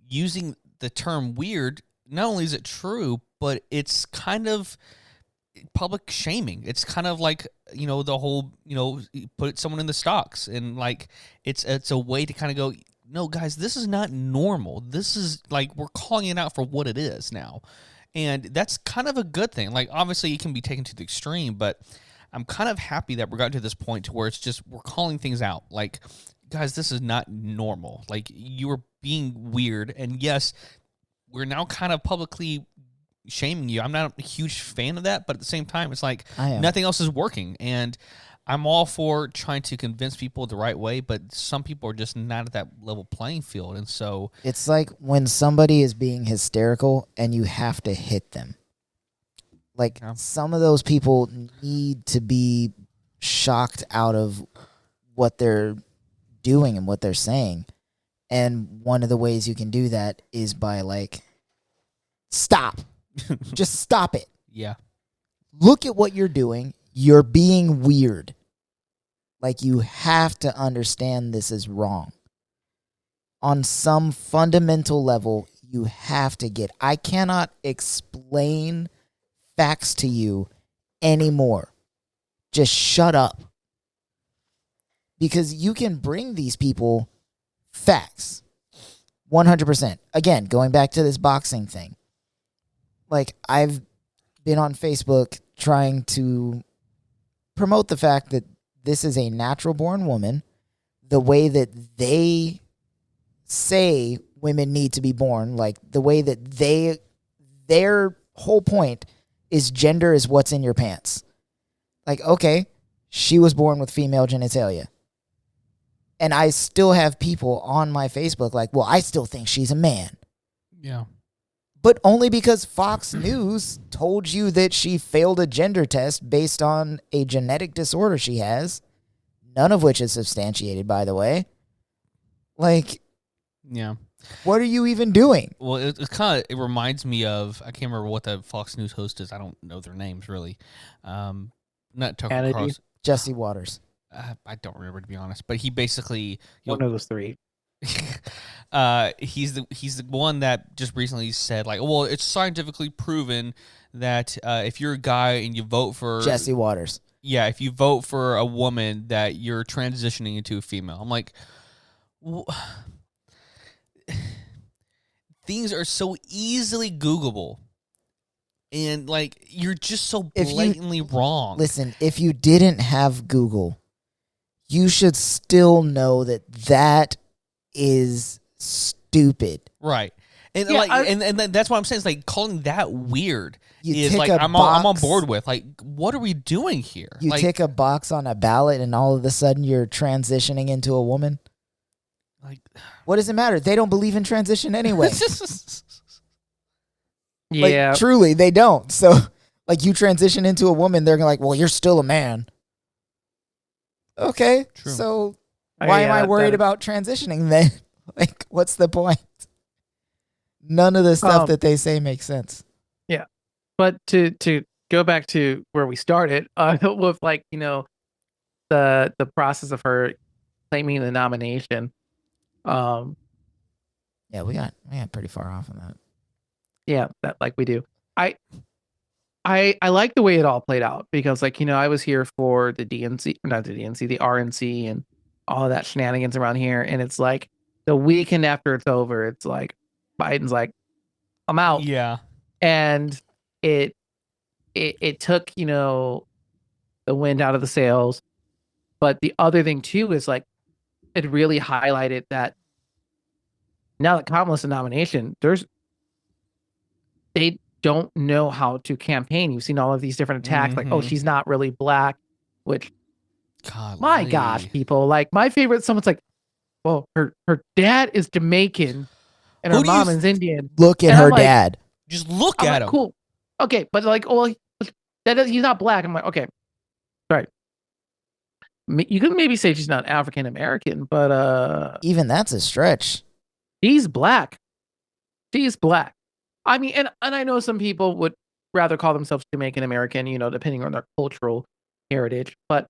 using the term weird, not only is it true, but it's kind of public shaming. It's kind of like, the whole, put someone in the stocks, and like it's a way to kind of go, no, guys, this is not normal. This is like, we're calling it out for what it is now. And that's kind of a good thing. Like, obviously it can be taken to the extreme, but I'm kind of happy that we're gotten to this point to where it's just, we're calling things out. Like, guys, this is not normal. Like, you are being weird. And yes, we're now kind of publicly shaming you. I'm not a huge fan of that, but at the same time, it's like nothing else is working. And I'm all for trying to convince people the right way, but some people are just not at that level playing field. And so it's like when somebody is being hysterical and you have to hit them. Like, Yeah. some of those people need to be shocked out of what they're doing and what they're saying. And one of the ways you can do that is by, like, stop. Just stop it. Yeah. Look at what you're doing. You're being weird. Like, you have to understand this is wrong. On some fundamental level, you have to get. I cannot explain facts to you anymore. Just shut up. Because you can bring these people facts. 100%. Again, going back to this boxing thing. Like, I've been on Facebook trying to promote the fact that this is a natural born woman, the way that they say women need to be born, like the way that their whole point is gender is what's in your pants. Like, okay, she was born with female genitalia. And I still have people on my Facebook like, well, I still think she's a man. Yeah. But only because Fox News told you that she failed a gender test based on a genetic disorder she has, none of which is substantiated, by the way. Like, Yeah. what are you even doing? Well, it's kind of, it reminds me of, I can't remember what the Fox News host is. I don't know their names, really. Not Tucker Kennedy? Carlson. Jesse Waters. I don't remember, to be honest. But he basically... One of those three. He's the one that just recently said, like, well, it's scientifically proven that if you're a guy and you vote for... Jesse Waters. Yeah, if you vote for a woman, that you're transitioning into a female. I'm like... Things are so easily Googleable. And, like, you're just so blatantly wrong. Listen, if you didn't have Google, you should still know that that is stupid. Right. And Yeah, and that's what I'm saying. It's like calling that weird You is tick like a I'm on box. board with. Like, what are we doing here? You like, tick a box on a ballot and all of a sudden you're transitioning into a woman. like What does it matter? They don't believe in transition anyway. Like, Yeah. truly, they don't. So, like, you transition into a woman, they're like, well, you're still a man. Okay. True. So, why am I worried about transitioning then? Like, what's the point? None of the stuff that they say makes sense. But to go back to where we started, with, like, you know, the process of her claiming the nomination. Yeah, we got pretty far off on that. Yeah, that, like, we do. I like the way it all played out because, like, you know, I was here for the DNC, not the DNC, the RNC, and all of that shenanigans around here, and it's like the weekend after it's over, it's like Biden's like, I'm out, yeah. and it took, you know, the wind out of the sails. But the other thing too is, like, it really highlighted that now that Kamala's a nomination, they don't know how to campaign. You've seen all of these different attacks, like, oh, Mhm. she's not really black, which, God, my gosh, people, like, my favorite, someone's like, well, her dad is Jamaican and Who her do you mom th- is Indian. Look at And I'm her like- dad. Just look I'm at like, him. cool. Okay, but, like, oh, he's not black. I'm like, okay, right. You could maybe say she's not African American, but Even that's a stretch. she's black. She's black. I mean, and I know some people would rather call themselves Jamaican American, you know, depending on their cultural heritage. But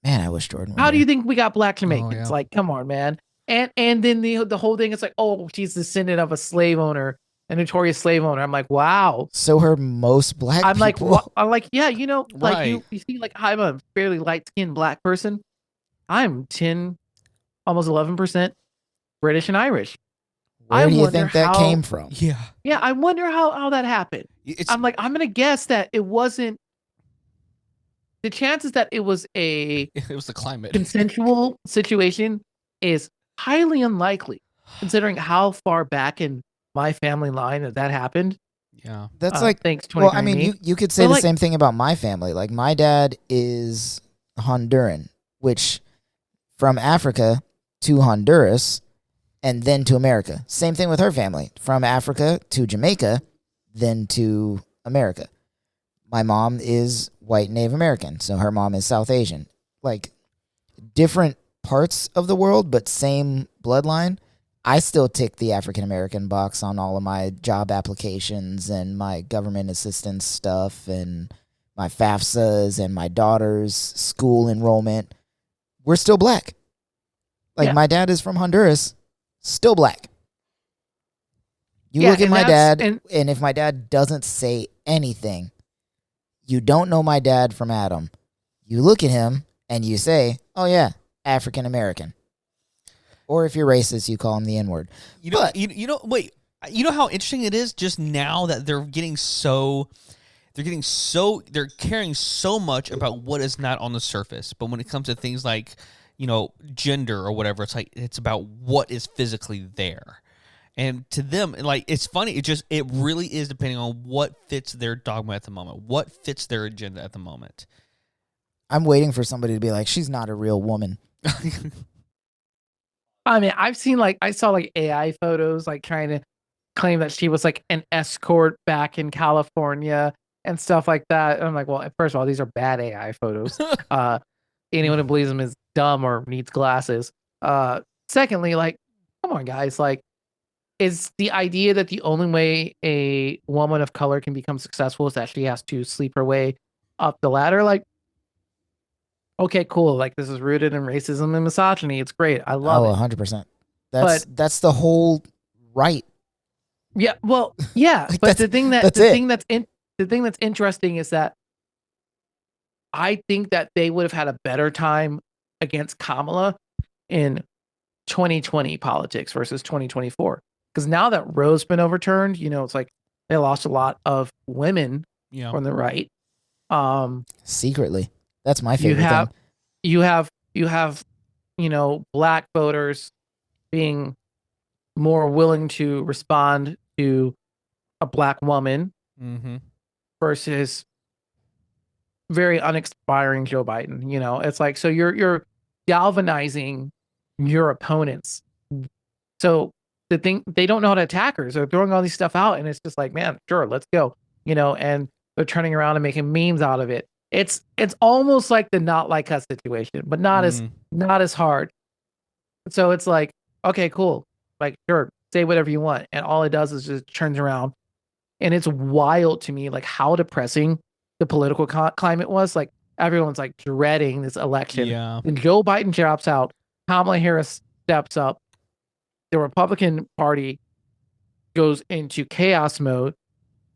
Man, I wish Jordan were how do here. you think we got black Jamaicans? yeah. Like, come on, man. And then the whole thing is like, oh, she's descendant of a slave owner, a notorious slave owner. I'm like, wow. So her most black I'm like, people. I'm like, yeah, you know, like Right. you see, like, I'm a fairly light skinned black person. I'm 10, almost 11% British and Irish. Where I do you wonder think that how- came from? Yeah. Yeah, I wonder how that happened. It's I'm like, I'm gonna guess that it wasn't. The chances that it was a it was the climate. consensual situation is highly unlikely, considering how far back in my family line that happened. Yeah. That's like, thanks, well, I mean, 23andMe. you could say But, the like- same thing about my family. Like, my dad is Honduran, which from Africa to Honduras and then to America. Same thing with her family. From Africa to Jamaica, then to America. My mom is white Native American, so her mom is South Asian. Like, different parts of the world, but same bloodline. I still tick the African American box on all of my job applications and my government assistance stuff and my FAFSAs and my daughter's school enrollment. We're still black. Like, my dad is from Honduras, still black. You look at my dad, and if my dad doesn't say anything, you don't know my dad from Adam. You look at him and you say, oh, yeah, African American. Or if you're racist, you call him the N-word. You know how interesting it is just now that they're caring so much about what is not on the surface. But when it comes to things like, gender or whatever, it's about what is physically there. And to them, like, it's funny. It really is depending on what fits their dogma at the moment, what fits their agenda at the moment. I'm waiting for somebody to be like, she's not a real woman. I mean, I saw AI photos, like trying to claim that she was like an escort back in California and stuff like that. And I'm like, well, first of all, these are bad AI photos. Anyone who believes them is dumb or needs glasses. Secondly, like, come on, guys, like, is the idea that the only way a woman of color can become successful is that she has to sleep her way up the ladder? Like, okay, cool. Like, this is rooted in racism and misogyny. It's great. I love it. 100%. That's the whole right. Yeah. Well, yeah. Like, but the thing that's interesting is that I think that they would have had a better time against Kamala in 2020 politics versus 2024. Because now that Roe's been overturned, it's like they lost a lot of women from the right. Secretly. That's my favorite thing. You have, black voters being more willing to respond to a black woman versus very uninspiring Joe Biden. It's like, so you're galvanizing your opponents. So the thing, they don't know how to attack her. So they're throwing all these stuff out, and it's just like, man, sure, let's go. And they're turning around and making memes out of it. It's almost like the not like us situation, but not as hard. So it's like, okay, cool. Like, sure, say whatever you want. And all it does is just turns around. And it's wild to me, like, how depressing the political climate was. Like, everyone's like dreading this election. Yeah. And Joe Biden drops out. Kamala Harris steps up. The Republican Party goes into chaos mode.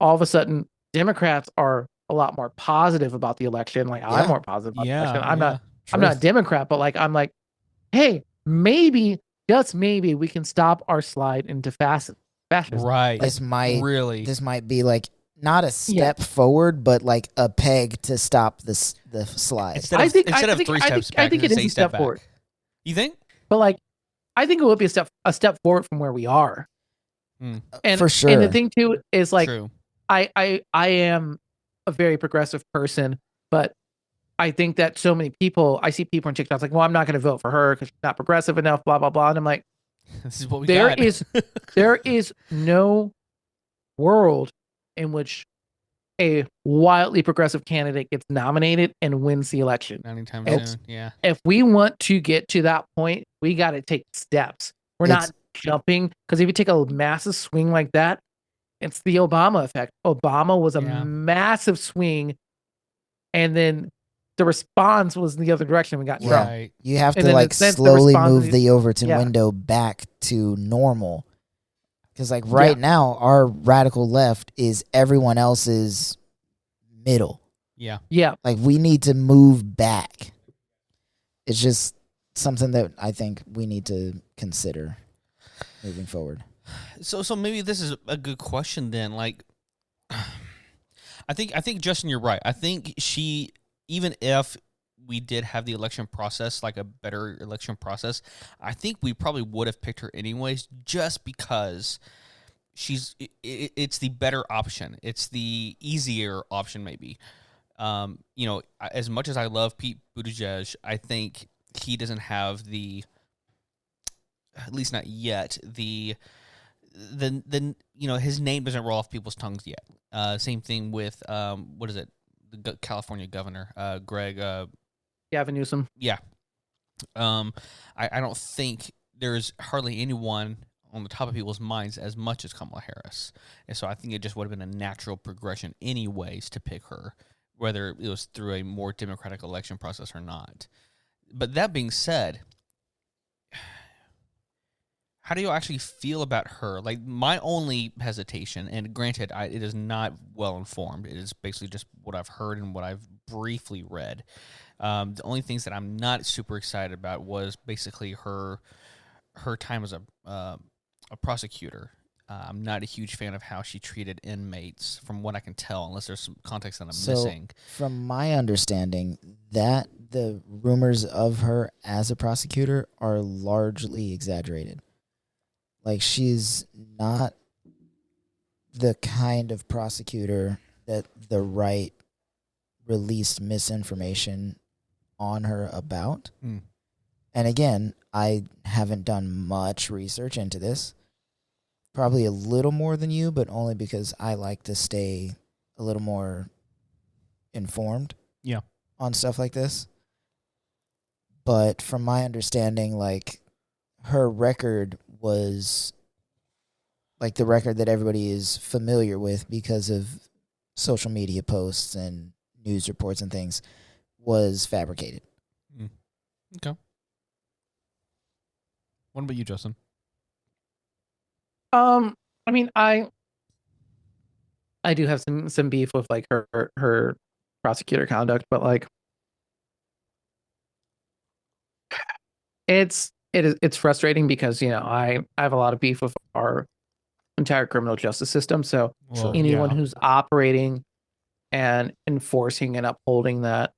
All of a sudden, Democrats are a lot more positive about the election. Like, I'm more positive about the election. I'm not a Democrat, but like, I'm like, hey, maybe, just maybe, we can stop our slide into fascism. Right. This might be like not a step forward, but like a peg to stop the slide. Instead of 3 steps back, I think it is a step forward. You think? But like, I think it would be a step forward from where we are. And for sure. And the thing too is, like, True. I am a very progressive person, but I think that so many people, I see people on TikTok like, well, I'm not going to vote for her because she's not progressive enough, blah, blah, blah. And I'm like, this is what we there got. there is no world in which a wildly progressive candidate gets nominated and wins the election. Anytime soon, yeah. If we want to get to that point, we got to take steps. We're not jumping, because if you take a massive swing like that, it's the Obama effect. Obama was a massive swing, and then the response was in the other direction. We got Trump. Right. You have to like slowly move the Overton window back to normal. Because like right now, our radical left is everyone else's middle. Yeah. Yeah. Like, we need to move back. It's just something that I think we need to consider moving forward. So maybe this is a good question then. Like, I think Justin, you're right. I think she, even if we did have the election process, like a better election process, I think we probably would have picked her anyways, just because it's the better option. It's the easier option, maybe. As much as I love Pete Buttigieg, I think he doesn't have at least not yet, the his name doesn't roll off people's tongues yet. Same thing with what is it? The California governor, Greg. Gavin Newsom. Yeah. I don't think there's hardly anyone on the top of people's minds as much as Kamala Harris, and so I think it just would have been a natural progression, anyways, to pick her, whether it was through a more democratic election process or not. But that being said, how do you actually feel about her? Like, my only hesitation, and granted, it is not well informed. It is basically just what I've heard and what I've briefly read. The only things that I'm not super excited about was basically her time as a prosecutor. I'm not a huge fan of how she treated inmates, from what I can tell, unless there's some context that I'm missing. From my understanding, that the rumors of her as a prosecutor are largely exaggerated. Like, she's not the kind of prosecutor that the right released misinformation on her about. And again, I haven't done much research into this. Probably a little more than you, but only because I like to stay a little more informed on stuff like this. But from my understanding, like, her record was like the record that everybody is familiar with because of social media posts and news reports and things was fabricated. Okay. What about you, Justin? I mean, I do have some beef with like her prosecutor conduct, but like it's frustrating because I have a lot of beef with our entire criminal justice system. So anyone who's operating and enforcing and upholding that,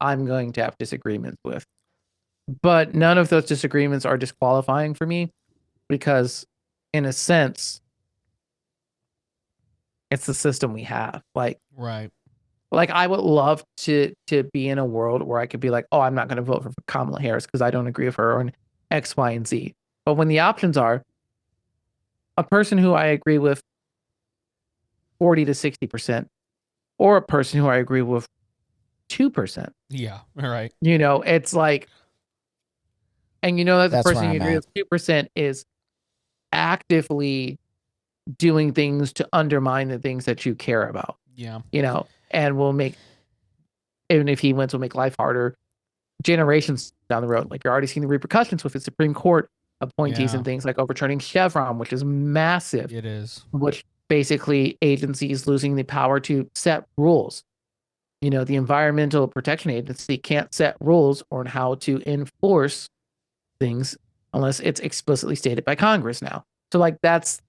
I'm going to have disagreements with. But none of those disagreements are disqualifying for me because, in a sense, it's the system we have. Like, right. Like, I would love to be in a world where I could be like, oh, I'm not going to vote for Kamala Harris because I don't agree with her on X, Y, and Z. But when the options are a person who I agree with 40 to 60%, or a person who I agree with 2%. Yeah, right. It's like, and that the That's person where you I'm agree at. with 2% is actively doing things to undermine the things that you care about. Yeah. And will make, even if he wins, will make life harder generations down the road. Like, you're already seeing the repercussions with the Supreme Court appointees and things like overturning Chevron, which is massive. It is. Which basically agencies losing the power to set rules. The Environmental Protection Agency can't set rules on how to enforce things unless it's explicitly stated by Congress now. So like that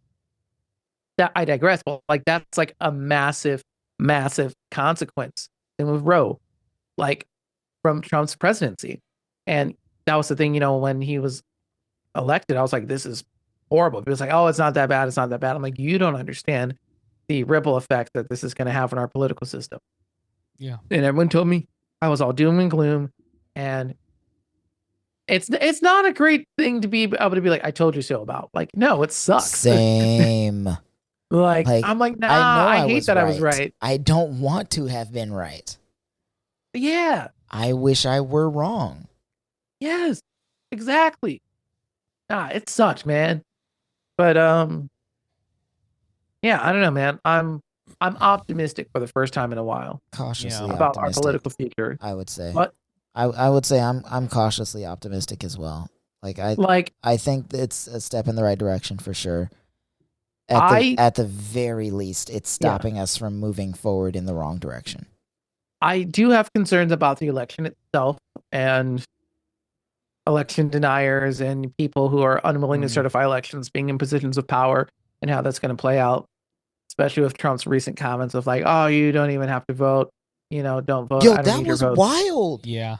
I digress, but like that's like a massive consequence. And with Roe, like from Trump's presidency. And that was the thing, when he was elected, I was like, this is horrible. It was like, oh, it's not that bad. It's not that bad. I'm like, you don't understand the ripple effect that this is going to have on our political system. Yeah. And everyone told me I was all doom and gloom. And it's not a great thing to be able to be like, I told you so about. Like, no, it sucks. Same. like, I'm like, nah, I hate that I was right. I don't want to have been right. Yeah. I wish I were wrong. Yes, exactly. Nah, it sucks, man. But yeah, I don't know, man. I'm optimistic for the first time in a while. Cautiously about optimistic, our political future. I would say. What? I would say I'm cautiously optimistic as well. I think it's a step in the right direction for sure. At the very least, it's stopping us from moving forward in the wrong direction. I do have concerns about the election itself and election deniers and people who are unwilling to certify elections being in positions of power and how that's going to play out, especially with Trump's recent comments of like, oh, you don't even have to vote. Don't vote. Yo, I don't that need your was vote. wild. Yeah.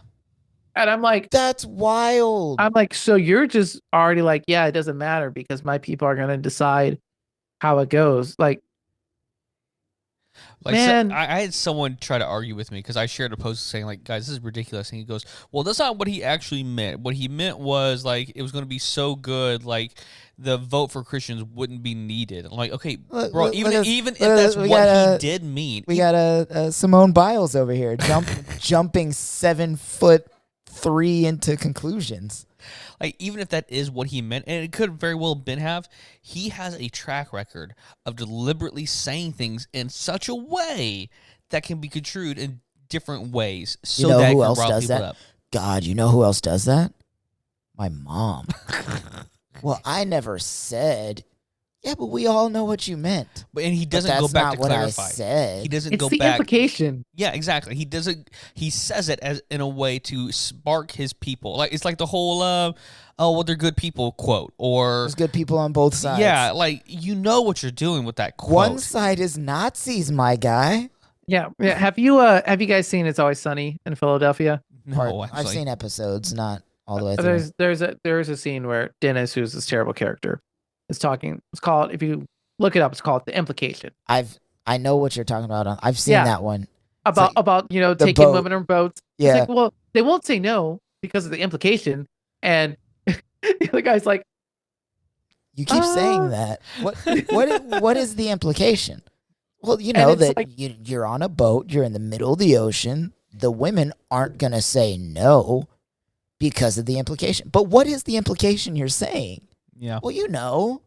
And I'm like, that's wild. I'm like, so you're just already like, yeah, it doesn't matter because my people are going to decide how it goes. Like, Like, Man. so I had someone try to argue with me because I shared a post saying, like, guys, this is ridiculous. And he goes, well, that's not what he actually meant. What he meant was, like, it was going to be so good, like, the vote for Christians wouldn't be needed. I'm like, okay, bro, even if that's what he did mean. We got a Simone Biles over here jumping 7'3" into conclusions. Like, even if that is what he meant, and it could very well have, he has a track record of deliberately saying things in such a way that can be construed in different ways. So You know that who can else rile does people that? up. God, you know who else does that? My mom. Well, I never said. Yeah, but we all know what you meant. And he doesn't But go that's back not to what clarify. I said. He doesn't It's go the back. implication. Yeah, exactly. He doesn't. He says it as in a way to spark his people. Like, it's like the whole "oh, well, they're good people" quote, or There's good people on both sides. yeah, like, you know what you're doing with that quote. One side is Nazis, my guy. Yeah. Have you guys seen It's Always Sunny in Philadelphia? No, I've actually. seen episodes, not all the way through. There's a scene where Dennis, who's this terrible character, is talking. It's called, if you look it up, it's called The Implication. I know what you're talking about. I've seen Yeah. that one. About the taking boat. women on boats. Yeah. It's like, well, they won't say no because of the implication. And the other guy's like, You keep saying that. What is the implication? Well, you And know it's that like- you're on a boat, you're in the middle of the ocean. The women aren't going to say no because of the implication. But what is the implication you're saying? Yeah. Well, you know.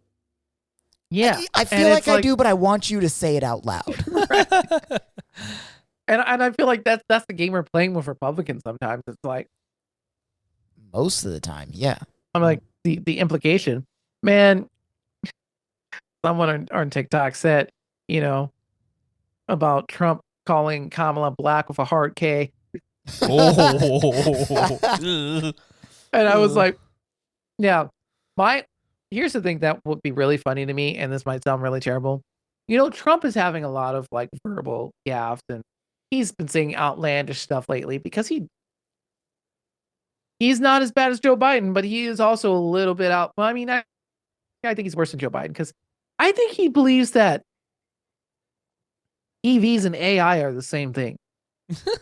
yeah. I feel like I do, but I want you to say it out loud. And I feel like that's the game we're playing with Republicans sometimes. It's like, Most of the time, yeah. I'm like, the implication, man. Someone on TikTok said, about Trump calling Kamala black with a hard K. Oh. And I was like, yeah, here's the thing that would be really funny to me, and this might sound really terrible. Trump is having a lot of like verbal gaffes, and he's been saying outlandish stuff lately because he's not as bad as Joe Biden, but he is also a little bit out. Well, I mean, I think he's worse than Joe Biden because I think he believes that EVs and AI are the same thing.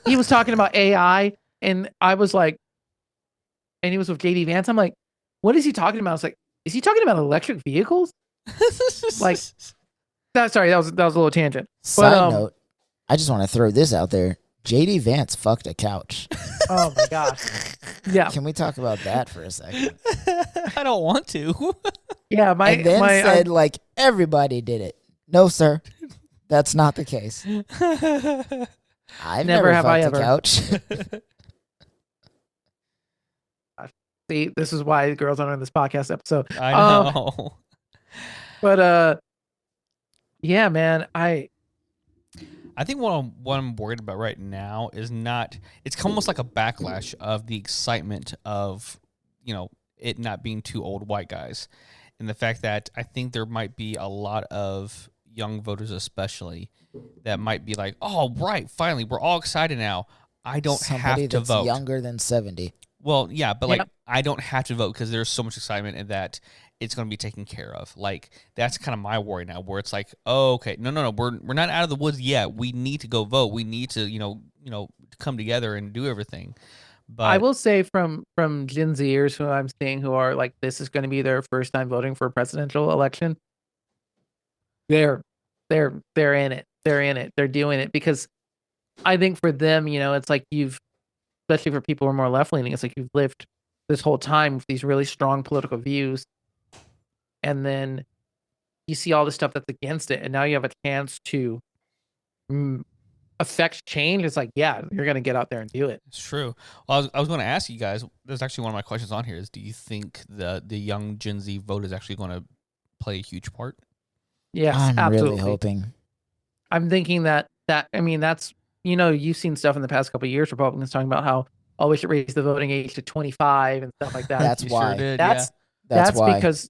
He was talking about AI, and I was like, and he was with JD Vance. I'm like, what is he talking about? I was like, is he talking about electric vehicles? Like, sorry, that was a little tangent. Side note, I just want to throw this out there. JD Vance fucked a couch. Oh my gosh. Yeah. Can we talk about that for a second? I don't want to. Yeah, And then said like everybody did it. No, sir. That's not the case. I've never have I fucked a ever. couch. See, this is why girls aren't on this podcast episode. I know. But yeah, man, I think what I'm worried about right now is not. It's almost like a backlash of the excitement of, it not being two old white guys, and the fact that I think there might be a lot of young voters, especially, that might be like, "Oh, right, finally, we're all excited now. I don't Somebody have to that's vote." younger than 70. Well, yeah, but like, Yep. I don't have to vote because there's so much excitement in that it's going to be taken care of. Like, that's kind of my worry now, where it's like, oh, okay, no, we're not out of the woods yet. We need to go vote. We need to, come together and do everything. But I will say from Gen Zers who I'm seeing who are like, this is going to be their first time voting for a presidential election. They're in it. They're in it. They're doing it because I think for them, it's like especially for people who are more left leaning, it's like you've lived this whole time with these really strong political views, and then you see all the stuff that's against it, and now you have a chance to affect change. It's like, yeah, you're gonna get out there and do it. it's true. Well, I was going to ask you guys. There's actually one of my questions on here. Is do you think the young Gen Z vote is actually going to play a huge part? Yes, I'm absolutely. really hoping. I'm thinking that I mean, that's, you've seen stuff in the past couple of years, Republicans talking about how, oh, we should raise the voting age to 25 and stuff like that. That's You why. Sure did, That's why. because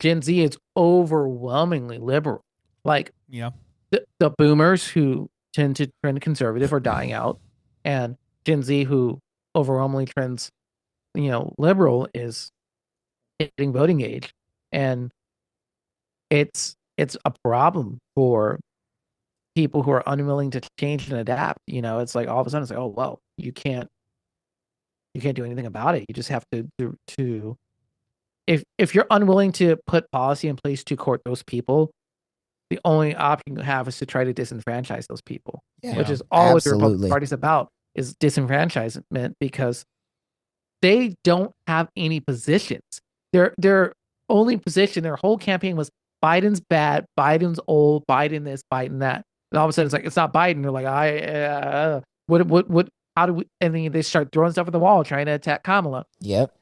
Gen Z is overwhelmingly liberal. Like, yeah. the boomers who tend to trend conservative are dying out, and Gen Z who overwhelmingly trends, liberal is hitting voting age, and it's a problem for people who are unwilling to change and adapt. It's like all of a sudden it's like, oh well, you can't do anything about it. You just have to if you're unwilling to put policy in place to court those people, the only option you have is to try to disenfranchise those people, which is all what the Republican Party's about, is disenfranchisement, because they don't have any positions. Their only position, their whole campaign was Biden's bad, Biden's old, Biden this, Biden that. And all of a sudden it's like, it's not Biden. They're like, how do we, and then they start throwing stuff at the wall, trying to attack Kamala. Yep.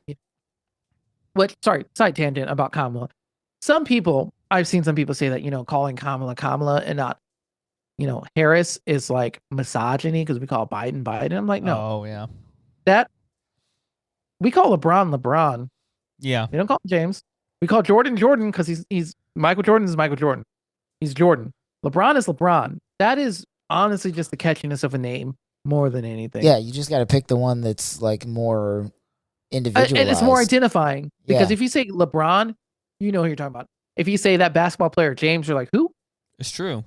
Sorry, side tangent about Kamala. I've seen some people say that, calling Kamala and not, Harris is like misogyny because we call Biden Biden. I'm like, no. Oh, yeah. That we call LeBron. Yeah. We don't call him James. We call Jordan because he's Michael Jordan is Michael Jordan. He's Jordan. LeBron is LeBron. That is honestly just the catchiness of a name more than anything. Yeah, you just got to pick the one that's like more individualized. And it's more identifying, because if you say LeBron, you know who you're talking about. If you say that basketball player James, you're like, who? It's true.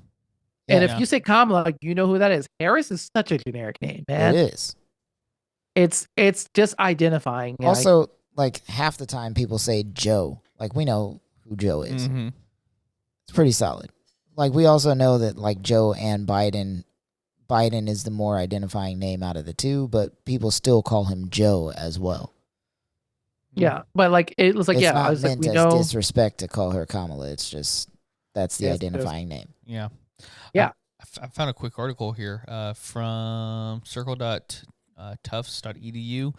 And if you say Kamala, you know who that is. Harris is such a generic name, man. It is. It's just identifying. Also, like half the time people say Joe. Like we know who Joe is. Mm-hmm. It's pretty solid. Like we also know that like Joe and Biden is the more identifying name out of the two, but people still call him Joe as well. Yeah, but like it was like, it's yeah, not I was meant like, we as know disrespect to call her Kamala. It's just that's the identifying name. Yeah. Yeah. I found a quick article here from circle.tufts.edu.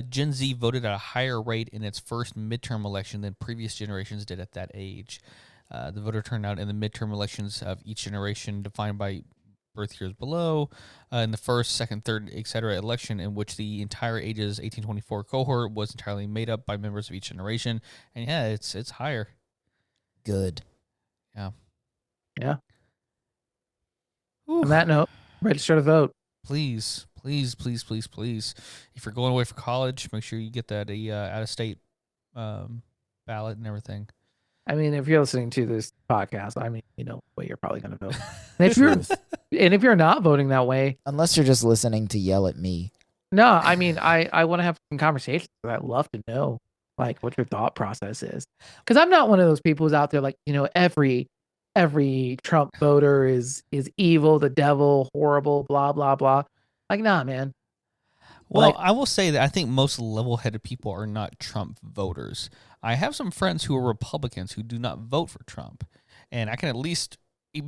Gen Z voted at a higher rate in its first midterm election than previous generations did at that age. The voter turnout in the midterm elections of each generation, defined by birth years below, in the first, second, third, etc. election, in which the entire ages 1824 cohort was entirely made up by members of each generation. And yeah, it's higher. Good. Yeah. Yeah. Ooh. On that note, register to vote. Please. If you're going away for college, make sure you get that out-of-state ballot and everything. I mean, if you're listening to this podcast, I mean, you know what you're probably going to vote. And if you're not voting that way, Unless you're just listening to yell at me. no, I mean, I want to have some conversations. I'd love to know, like, what your thought process is, because I'm not one of those people who's out there like, every Trump voter is evil, the devil, horrible, blah blah blah. Like, nah, man. Well, Like, I will say that I think most level-headed people are not Trump voters. I have some friends who are Republicans who do not vote for Trump, and I can at least,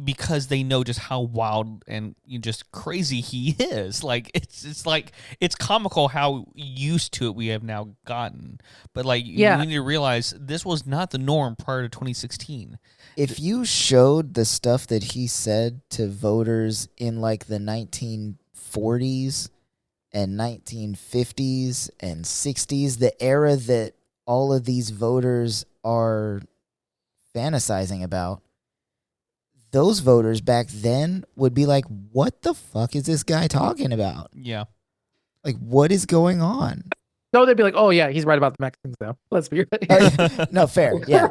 because they know just how wild and just crazy he is. Like it's comical how used to it we have now gotten. But like you need to realize this was not the norm prior to 2016. If you showed the stuff that he said to voters in like the 1940s and 1950s and 60s, the era that all of these voters are fantasizing about, those voters back then would be like, what the fuck is this guy talking about? Yeah. Like, what is going on? no, they'd be like, oh yeah, he's right about the Mexicans though. Let's be real. No, fair. Yeah.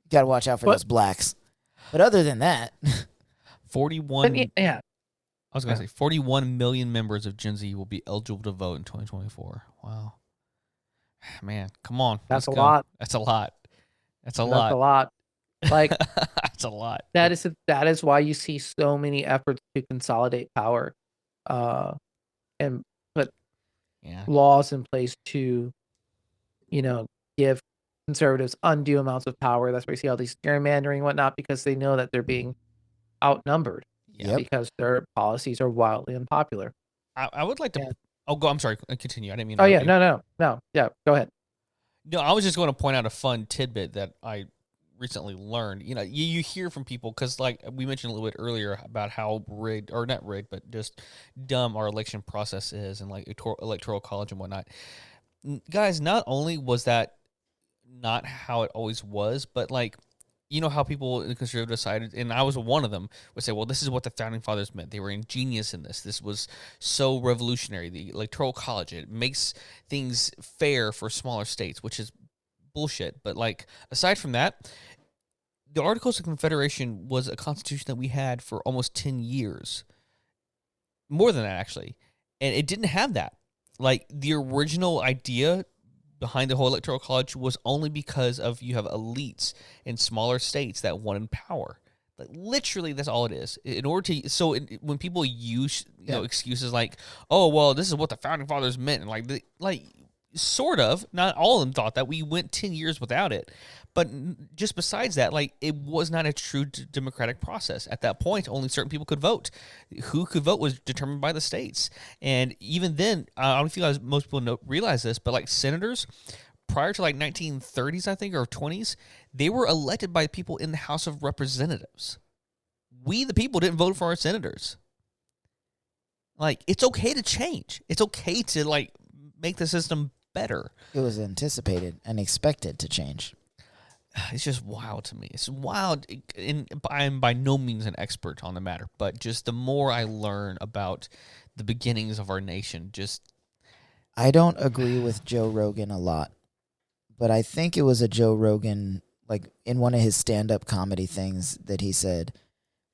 Got to watch out for those blacks. But other than that, 41. Yeah. I was going to say 41 million members of Gen Z will be eligible to vote in 2024. Wow. Man, come on. That's a go. lot. That's a lot. That's a lot. Like, that's a lot. that is why you see so many efforts to consolidate power, and put laws in place to, give conservatives undue amounts of power. That's why you see all these gerrymandering and whatnot, because they know that they're being outnumbered. Yep. Because their policies are wildly unpopular. I would like to. Yeah. Oh, go. I'm sorry. Continue. I didn't mean. Oh yeah, you. no. Yeah, go ahead. No, I was just going to point out a fun tidbit that I recently learned. You hear from people because, like we mentioned a little bit earlier about how rigged, or not rigged, but just dumb our election process is, and like electoral college and whatnot. Guys, not only was that not how it always was, but like. How people in the conservative side, and I was one of them, would say, well, this is what the founding fathers meant. They were ingenious in this. This was so revolutionary. The electoral college, it makes things fair for smaller states, which is bullshit. But like, aside from that, the Articles of Confederation was a constitution that we had for almost 10 years. More than that, actually. And it didn't have that. Like, the original idea behind the whole Electoral College was only because of you have elites in smaller states that wanted power. Like, literally, that's all it is. In order to, when people use excuses like, "Oh, well, this is what the founding fathers meant," and sort of, not all of them thought that. We went 10 years without it, but just besides that, like, it was not a true democratic process at that point. Only certain people could vote. Who could vote was determined by the states, and even then, I don't know if you guys, most people realize this, but like senators, prior to like 1930s, I think, or 20s, they were elected by people in the House of Representatives. We, the people, didn't vote for our senators. Like, it's okay to change. It's okay to, like, make the system better. It was anticipated and expected to change. It's just wild to me. It's wild. I'm by no means an expert on the matter, but just the more I learn about the beginnings of our nation, I don't agree with Joe Rogan a lot. But I think it was a Joe Rogan, like, in one of his stand-up comedy things that he said,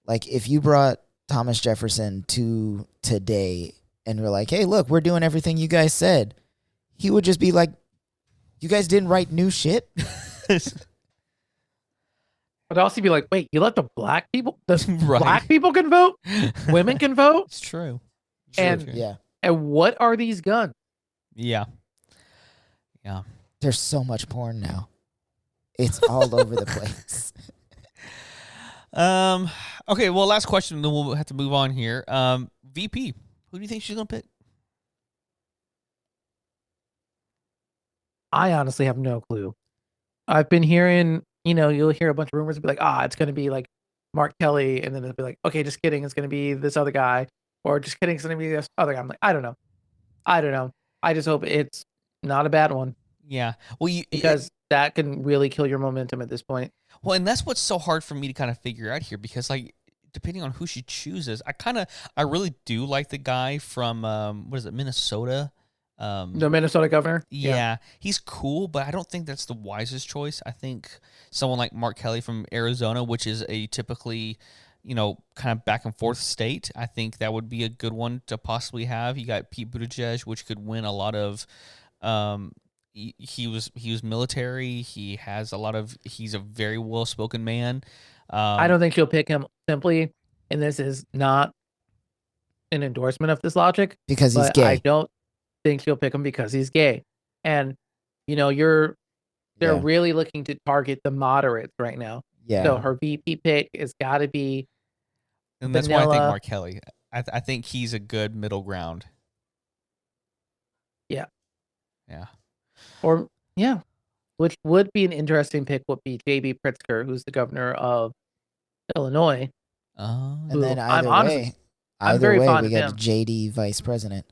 like, if you brought Thomas Jefferson to today and were like, "Hey, look, we're doing everything you guys said," he would just be like, "You guys didn't write new shit?" But also be like, "Wait, you let the black people, Right. black people can vote? Women can vote? It's true. And Yeah. And what are these guns?" Yeah. There's so much porn now. It's all over the place. Okay, well, last question, then we'll have to move on here. VP, who do you think she's going to pick? I honestly have no clue. I've been hearing, you'll hear a bunch of rumors be like, it's going to be like Mark Kelly. And then it'll be like, okay, just kidding. It's going to be this other guy. Or just kidding. It's going to be this other guy. I'm like, I don't know. I just hope it's not a bad one. Yeah. Well, because that can really kill your momentum at this point. Well, and that's what's so hard for me to kind of figure out here, because, like, depending on who she chooses, I really do like the guy from, Minnesota? The Minnesota governor? Yeah, he's cool, but I don't think that's the wisest choice. I think someone like Mark Kelly from Arizona, which is a typically, kind of back and forth state, I think that would be a good one to possibly have. You got Pete Buttigieg, which could win a lot of, he was military. He has he's a very well-spoken man. I don't think she'll pick him simply, and this is not an endorsement of this logic, because he's gay. I don't think she'll pick him because he's gay. And they're really looking to target the moderates right now. Yeah. So her VP pick has got to be, and that's why I think Mark Kelly. I think he's a good middle ground. Yeah. Yeah. Or which would be an interesting pick would be J.B. Pritzker, who's the governor of Illinois. And then I'm very fond we of got him. JD vice president.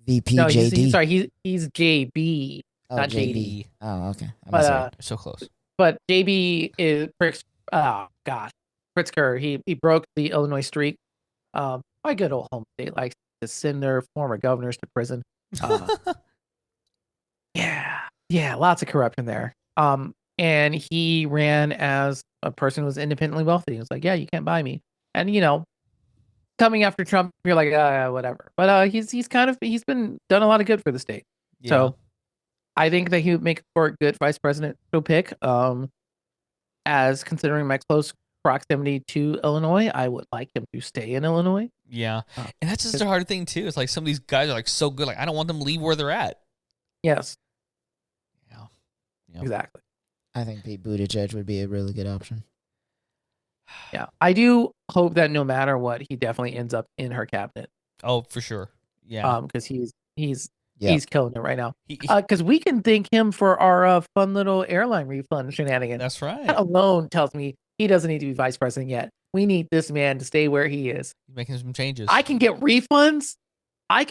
VP No, JD. he's JB, not JD. Oh, okay. But so close. But JB is Pritzker. He broke the Illinois streak. My good old home state likes to send their former governors to prison. Yeah, lots of corruption there. And he ran as a person who was independently wealthy. He was like, "Yeah, you can't buy me." And coming after Trump, you're like, whatever. But he's been done a lot of good for the state. Yeah. So I think that he would make for a good vice presidential pick. As considering my close proximity to Illinois, I would like him to stay in Illinois. Yeah, and that's just a hard thing too. It's like some of these guys are like so good, like I don't want them to leave where they're at. Yes. Yeah. Exactly. I think Pete Buttigieg would be a really good option. Yeah, I do hope that no matter what, he definitely ends up in her cabinet. Oh, for sure. Yeah. Because he's killing it right now. Because we can thank him for our fun little airline refund shenanigans. That's right. That alone tells me he doesn't need to be vice president yet. We need this man to stay where he is. He's making some changes. I can get refunds. I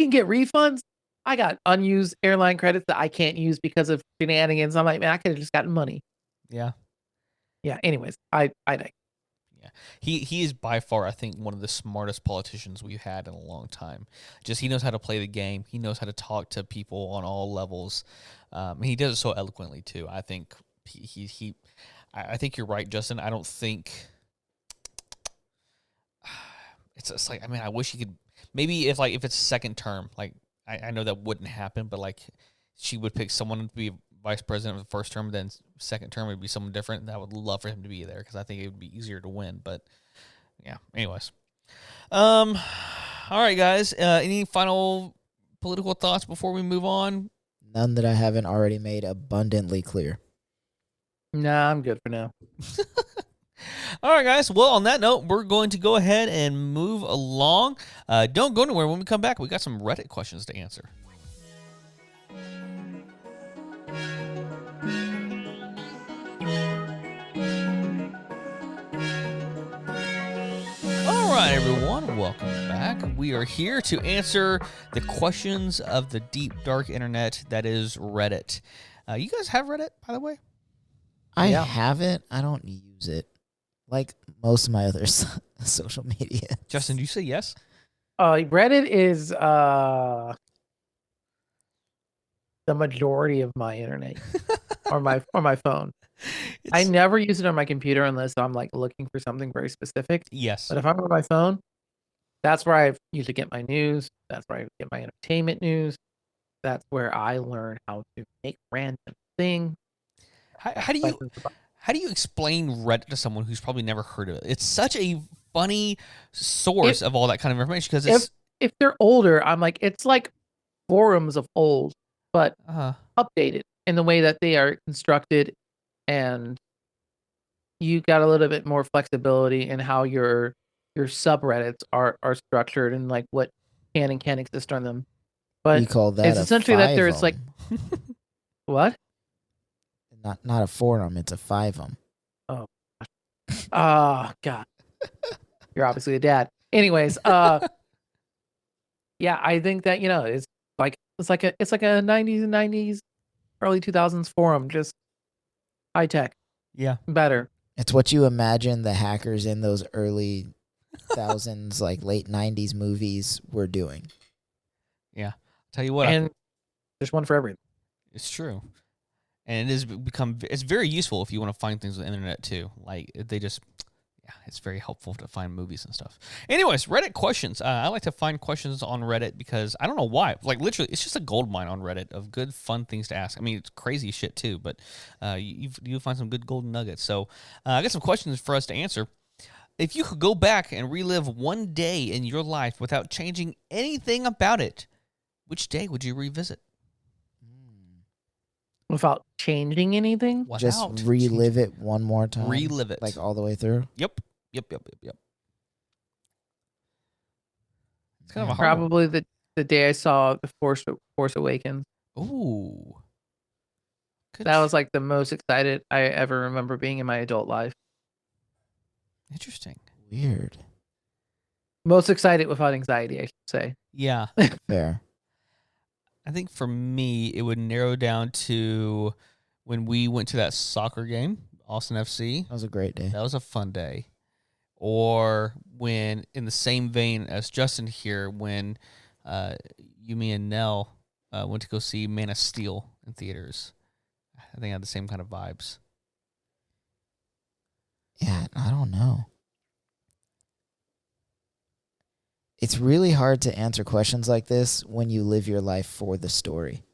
got unused airline credits that I can't use because of shenanigans. I'm like, man, I could have just gotten money. Yeah. Yeah. Anyways, I think. Yeah. He is by far, I think, one of the smartest politicians we've had in a long time. Just he knows how to play the game. He knows how to talk to people on all levels. And he does it so eloquently too. I think I think you're right, Justin. I don't think it's like, I mean, I wish you could, maybe if it's second term, like I know that wouldn't happen, but like she would pick someone to be vice president of the first term, then second term would be someone different. I would love for him to be there because I think it would be easier to win. But yeah, anyways. All right, guys. Any final political thoughts before we move on? None that I haven't already made abundantly clear. Nah, I'm good for now. All right, guys. Well, on that note, we're going to go ahead and move along. Don't go anywhere. When we come back, we got some Reddit questions to answer. All right, everyone. Welcome back. We are here to answer the questions of the deep, dark internet that is Reddit. You guys have Reddit, by the way? I have it. I don't use it. Like most of my other social media. Justin, do you say yes? Reddit is the majority of my internet or my phone. I never use it on my computer unless I'm like looking for something very specific. Yes. But if I'm on my phone, that's where I usually get my news. That's where I get my entertainment news. That's where I learn how to make random things. How do you explain Reddit to someone who's probably never heard of it? It's such a funny source of all that kind of information because if they're older, I'm like, it's like forums of old, but updated in the way that they are constructed, and you got a little bit more flexibility in how your subreddits are structured and like what can and can't exist on them. But we call that it's essentially that there's like what? Not a forum, it's a 5-um. Oh. Oh God. You're obviously a dad. Anyways, yeah, I think that, it's like a 90s, early 2000s forum, just high tech. Yeah. Better. It's what you imagine the hackers in those early thousands, like late 90s movies were doing. Yeah. Tell you what. And there's one for everything. It's true. And it's very useful if you want to find things on the internet too. Like it's very helpful to find movies and stuff. Anyways, Reddit questions. I like to find questions on Reddit because I don't know why. Like literally, it's just a gold mine on Reddit of good, fun things to ask. I mean, it's crazy shit too, but you find some good golden nuggets. So I got some questions for us to answer. If you could go back and relive one day in your life without changing anything about it, which day would you revisit? Without changing anything? Just relive it one more time. Relive it. Like all the way through? Yep. It's kind of a hard Probably the day I saw The Force Awakens. Ooh. That was like the most excited I ever remember being in my adult life. Interesting. Weird. Most excited without anxiety, I should say. Yeah. Fair. I think for me, it would narrow down to when we went to that soccer game, Austin FC. That was a great day. That was a fun day. Or when, in the same vein as Justin here, when you, me, and Nell went to go see Man of Steel in theaters. I think I had the same kind of vibes. Yeah, I don't know. It's really hard to answer questions like this when you live your life for the story.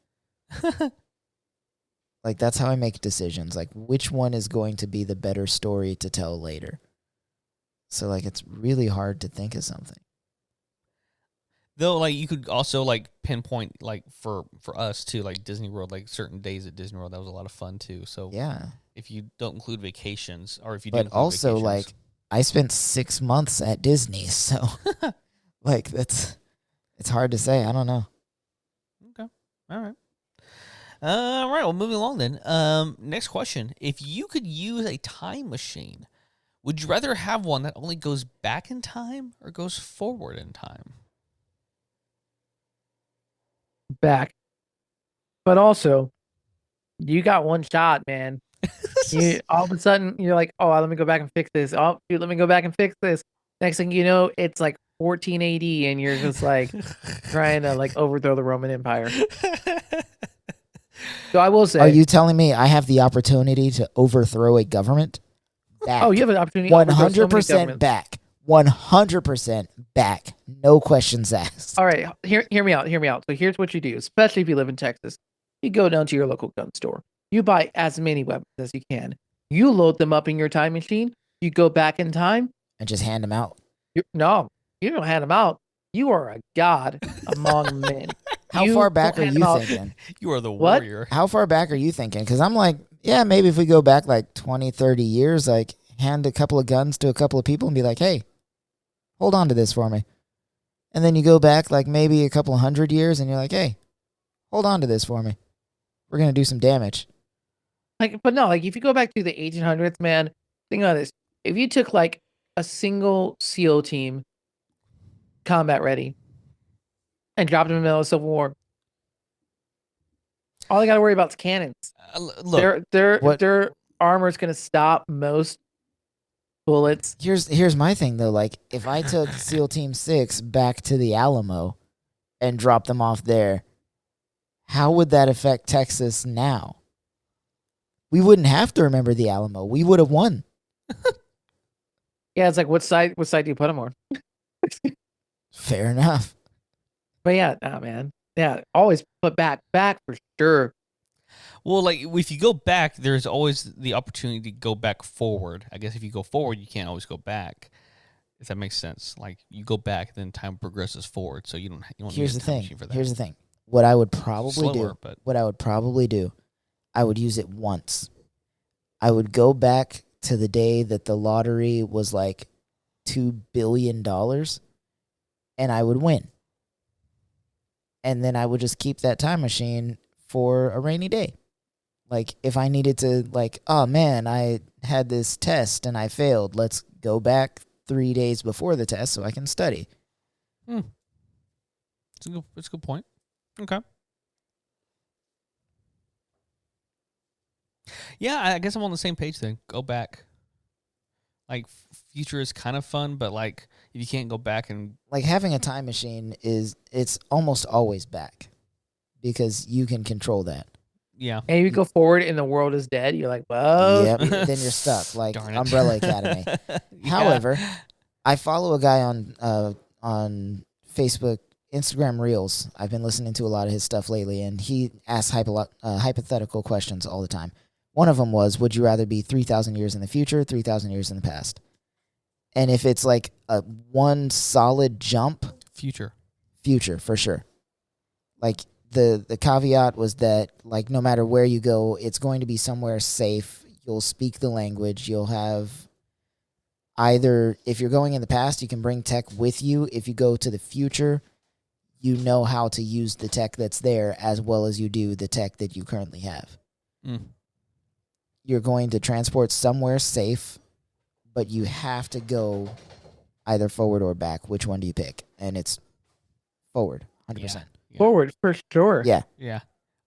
Like, that's how I make decisions. Like, which one is going to be the better story to tell later? So, like, it's really hard to think of something. Though, like, you could also, like, pinpoint, like, for us, too, like, Disney World, like, certain days at Disney World, that was a lot of fun, too. So, yeah. If you don't include vacations, or if you do but include also, vacations, like, I spent 6 months at Disney, so... Like, it's hard to say. I don't know. Okay. All right. All right. Well, moving along then. Next question. If you could use a time machine, would you rather have one that only goes back in time or goes forward in time? Back. But also, you got one shot, man. All of a sudden, you're like, oh, let me go back and fix this. Oh, dude, let me go back and fix this. Next thing you know, it's like 1480 and you're just like trying to like overthrow the Roman Empire. So I will say, Are you telling me I have the opportunity to overthrow a government? Back. oh, you have an opportunity. to overthrow so many 100% governments. back. 100% back. No questions asked. All right, hear me out. Hear me out. So here's what you do, especially if you live in Texas. You go down to your local gun store. You buy as many weapons as you can. You load them up in your time machine. You go back in time. And just hand them out. No, you don't hand them out. You are a god among men. How You far back don't are hand you them out. thinking? You are the What? warrior. How far back are you thinking? Because I'm like, yeah, maybe if we go back like 20, 30 years, like hand a couple of guns to a couple of people and be like, hey, hold on to this for me. And then you go back like maybe a couple of 100 years and you're like, hey, hold on to this for me. We're going to do some damage. But no, if you go back to the 1800s, man, think about this. If you took like a single SEAL team, combat ready, and dropped them in the middle of Civil War, all they got to worry about is cannons. Look, Their armor's gonna stop most bullets. Here's my thing though. Like if I took SEAL Team 6 back to the Alamo and dropped them off there, how would that affect Texas now? We wouldn't have to remember the Alamo. We would have won. Yeah, it's like what side do you put them on? Fair enough. But yeah, nah, man. Yeah, always put back for sure. well, like if you go back, there's always the opportunity to go back forward. I guess if you go forward, you can't always go back. If that makes sense, like you go back, then time progresses forward, so you don't. Here's need the a time thing. machine for that. Here's the thing. What I would probably Slower, do. but What I would probably do. I would use it once. I would go back to the day that the lottery was like $2 billion, and I would win. And then I would just keep that time machine for a rainy day. Like if I needed to, like, oh man, I had this test and I failed. Let's go back 3 days before the test so I can study. It's a good point. Okay. Yeah, I guess I'm on the same page then. Go back. Like future is kind of fun, but like if you can't go back and Like having a time machine it's almost always back because you can control that. yeah. And you go forward and the world is dead. You're like, well, Yep, then you're stuck like Darn it. Umbrella Academy. Yeah. However, I follow a guy on Facebook, Instagram Reels. I've been listening to a lot of his stuff lately, and he asks hypothetical questions all the time. One of them was, would you rather be 3,000 years in the future, 3,000 years in the past? And if it's like a one solid jump, future for sure. Like the caveat was that like no matter where you go, it's going to be somewhere safe. You'll speak the language. You'll have either, if you're going in the past, you can bring tech with you. If you go to the future, you know how to use the tech that's there as well as you do the tech that you currently have. You're going to transport somewhere safe, but you have to go either forward or back. Which one do you pick? And it's forward, 100%. Yeah. forward for sure. Yeah. Yeah.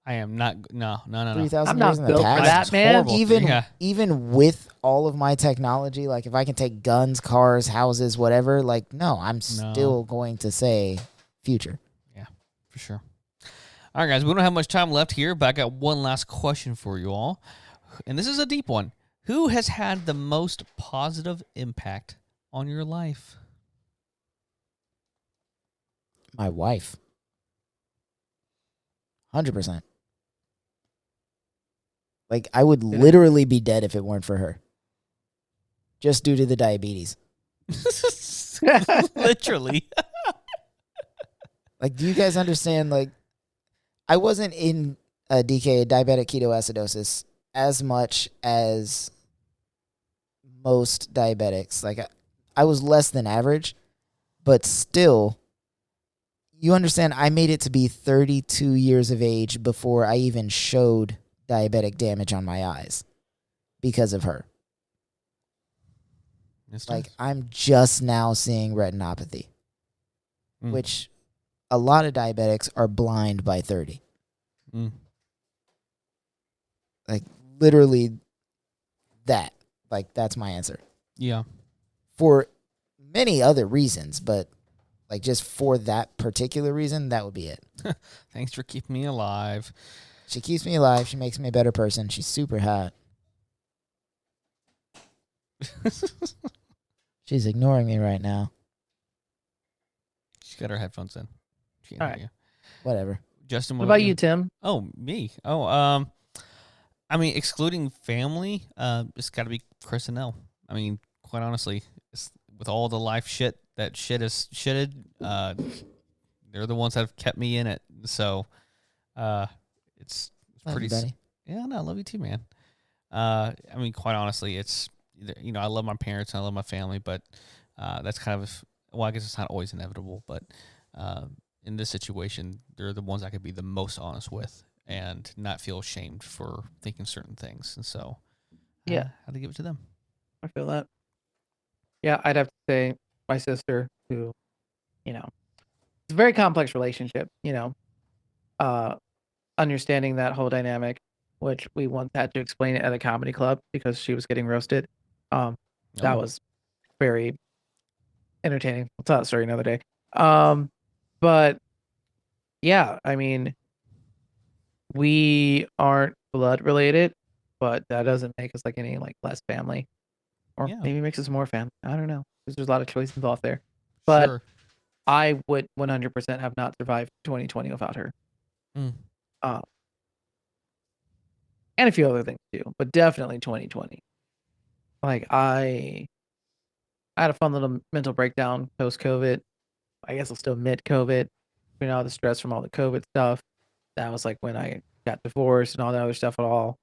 I am not. No. 3,000 I'm years not in the built for past. that, man. Horrible. Even with all of my technology, like if I can take guns, cars, houses, whatever, like no, I'm still going to say future. Yeah, for sure. All right, guys, we don't have much time left here, but I got one last question for you all. And this is a deep one. Who has had the most positive impact on your life? My wife. 100%. Like I would literally be dead if it weren't for her. Just due to the diabetes. Literally. Like, do you guys understand? Like, I wasn't in DK, diabetic ketoacidosis, as much as most diabetics. Like, I was less than average, but still, you understand, I made it to be 32 years of age before I even showed diabetic damage on my eyes because of her. Like, I'm just now seeing retinopathy, which a lot of diabetics are blind by 30. Like, literally that. Like, that's my answer. Yeah. For many other reasons, but, like, just for that particular reason, that would be it. Thanks for keeping me alive. She keeps me alive. She makes me a better person. She's super hot. She's ignoring me right now. She's got her headphones in. She can't All hear right. you. Whatever. Justin, What about you, Tim? Oh, me. Oh, I mean, excluding family, it's got to be Chris and Elle. I mean, quite honestly, with all the life shit that shit has shitted, they're the ones that have kept me in it. So, it's Love pretty. you, buddy. Yeah, no, I love you too, man. I mean, quite honestly, it's I love my parents and I love my family, but that's kind of I guess it's not always inevitable, but in this situation, they're the ones I could be the most honest with and not feel ashamed for thinking certain things, and so I had to give it to them. I feel that. Yeah, I'd have to say my sister, who, it's a very complex relationship, understanding that whole dynamic, which we once had to explain it at a comedy club because she was getting roasted. That was very entertaining. We'll tell that story another day. But yeah, I mean, we aren't blood related, but that doesn't make us like any less family, or maybe makes us more family. I don't know, because there's a lot of choice involved there. But Sure. I would 100% have not survived 2020 without her. And a few other things too, but definitely 2020. Like I had a fun little mental breakdown post-COVID. I guess I'm still mid-COVID. All the stress from all the COVID stuff. That was like when I got divorced and all the other stuff at all.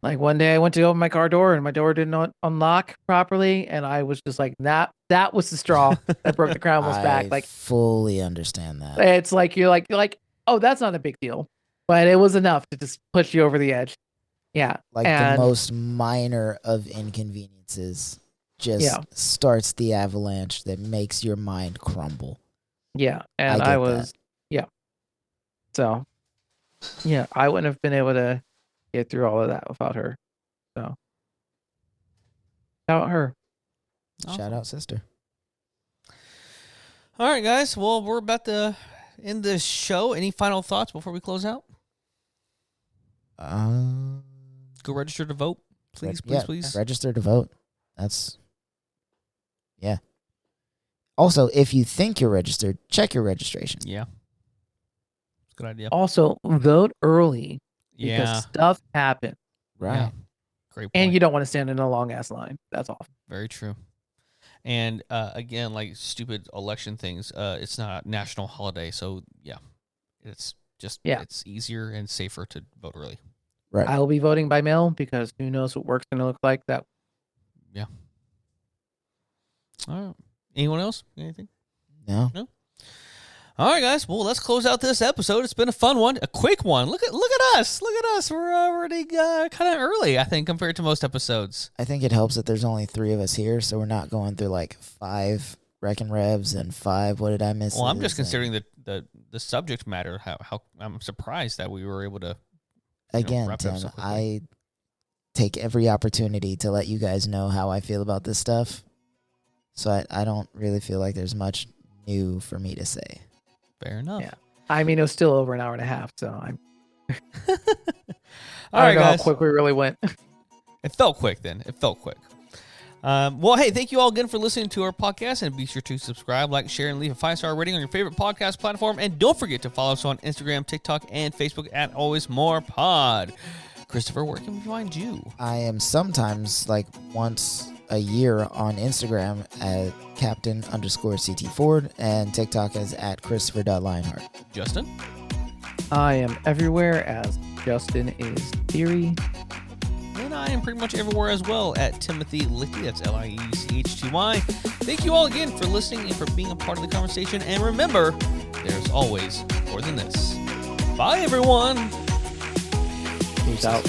Like one day I went to open my car door and my door did not unlock properly, and I was just like, that was the straw that broke the camel's back. Like, fully understand that. it's like you're like, oh, that's not a big deal, but it was enough to just push you over the edge. Yeah, Like the most minor of inconveniences just starts the avalanche that makes your mind crumble. Yeah, and I was, so, I wouldn't have been able to get through all of that without her. So, shout out her. Awesome. Shout out, sister. All right, guys. Well, we're about to end this show. Any final thoughts before we close out? Go register to vote, please, please. Register to vote. Also, if you think you're registered, check your registration. Yeah. Good idea. Also, vote early because stuff happens. Right. Yeah. Great point. And you don't want to stand in a long ass line. That's all. Very true. And again, like stupid election things, it's not a national holiday, so it's just it's easier and safer to vote early. Right. I will be voting by mail because who knows what work's going to look like. That. Yeah. All right. Anyone else? Anything? No. All right, guys. Well, let's close out this episode. It's been a fun one, a quick one. Look at us. Look at us. We're already kind of early, I think, compared to most episodes. I think it helps that there's only 3 of us here, so we're not going through like 5 Wreck and Revs and 5. What did I miss? Well, I'm just considering the subject matter. How I'm surprised that we were able to. Again, Tim, I take every opportunity to let you guys know how I feel about this stuff. So I don't really feel like there's much new for me to say. Fair enough. Yeah. I mean, it was still over an hour and a half, so I'm. All right, guys. How quick we really went. It felt quick then. It felt quick. Well, hey, thank you all again for listening to our podcast, and be sure to subscribe, like, share, and leave a 5-star rating on your favorite podcast platform. And don't forget to follow us on Instagram, TikTok, and Facebook at Always More Pod. Christopher, where can we find you? I am sometimes like once a year on Instagram at Captain_CT Ford and TikTok as at Christopher.Lionheart. Justin? I am everywhere as Justin is Theory. And I am pretty much everywhere as well at Timothy Lichty. That's Liechty. Thank you all again for listening and for being a part of the conversation. And remember, there's always more than this. Bye, everyone. Peace out.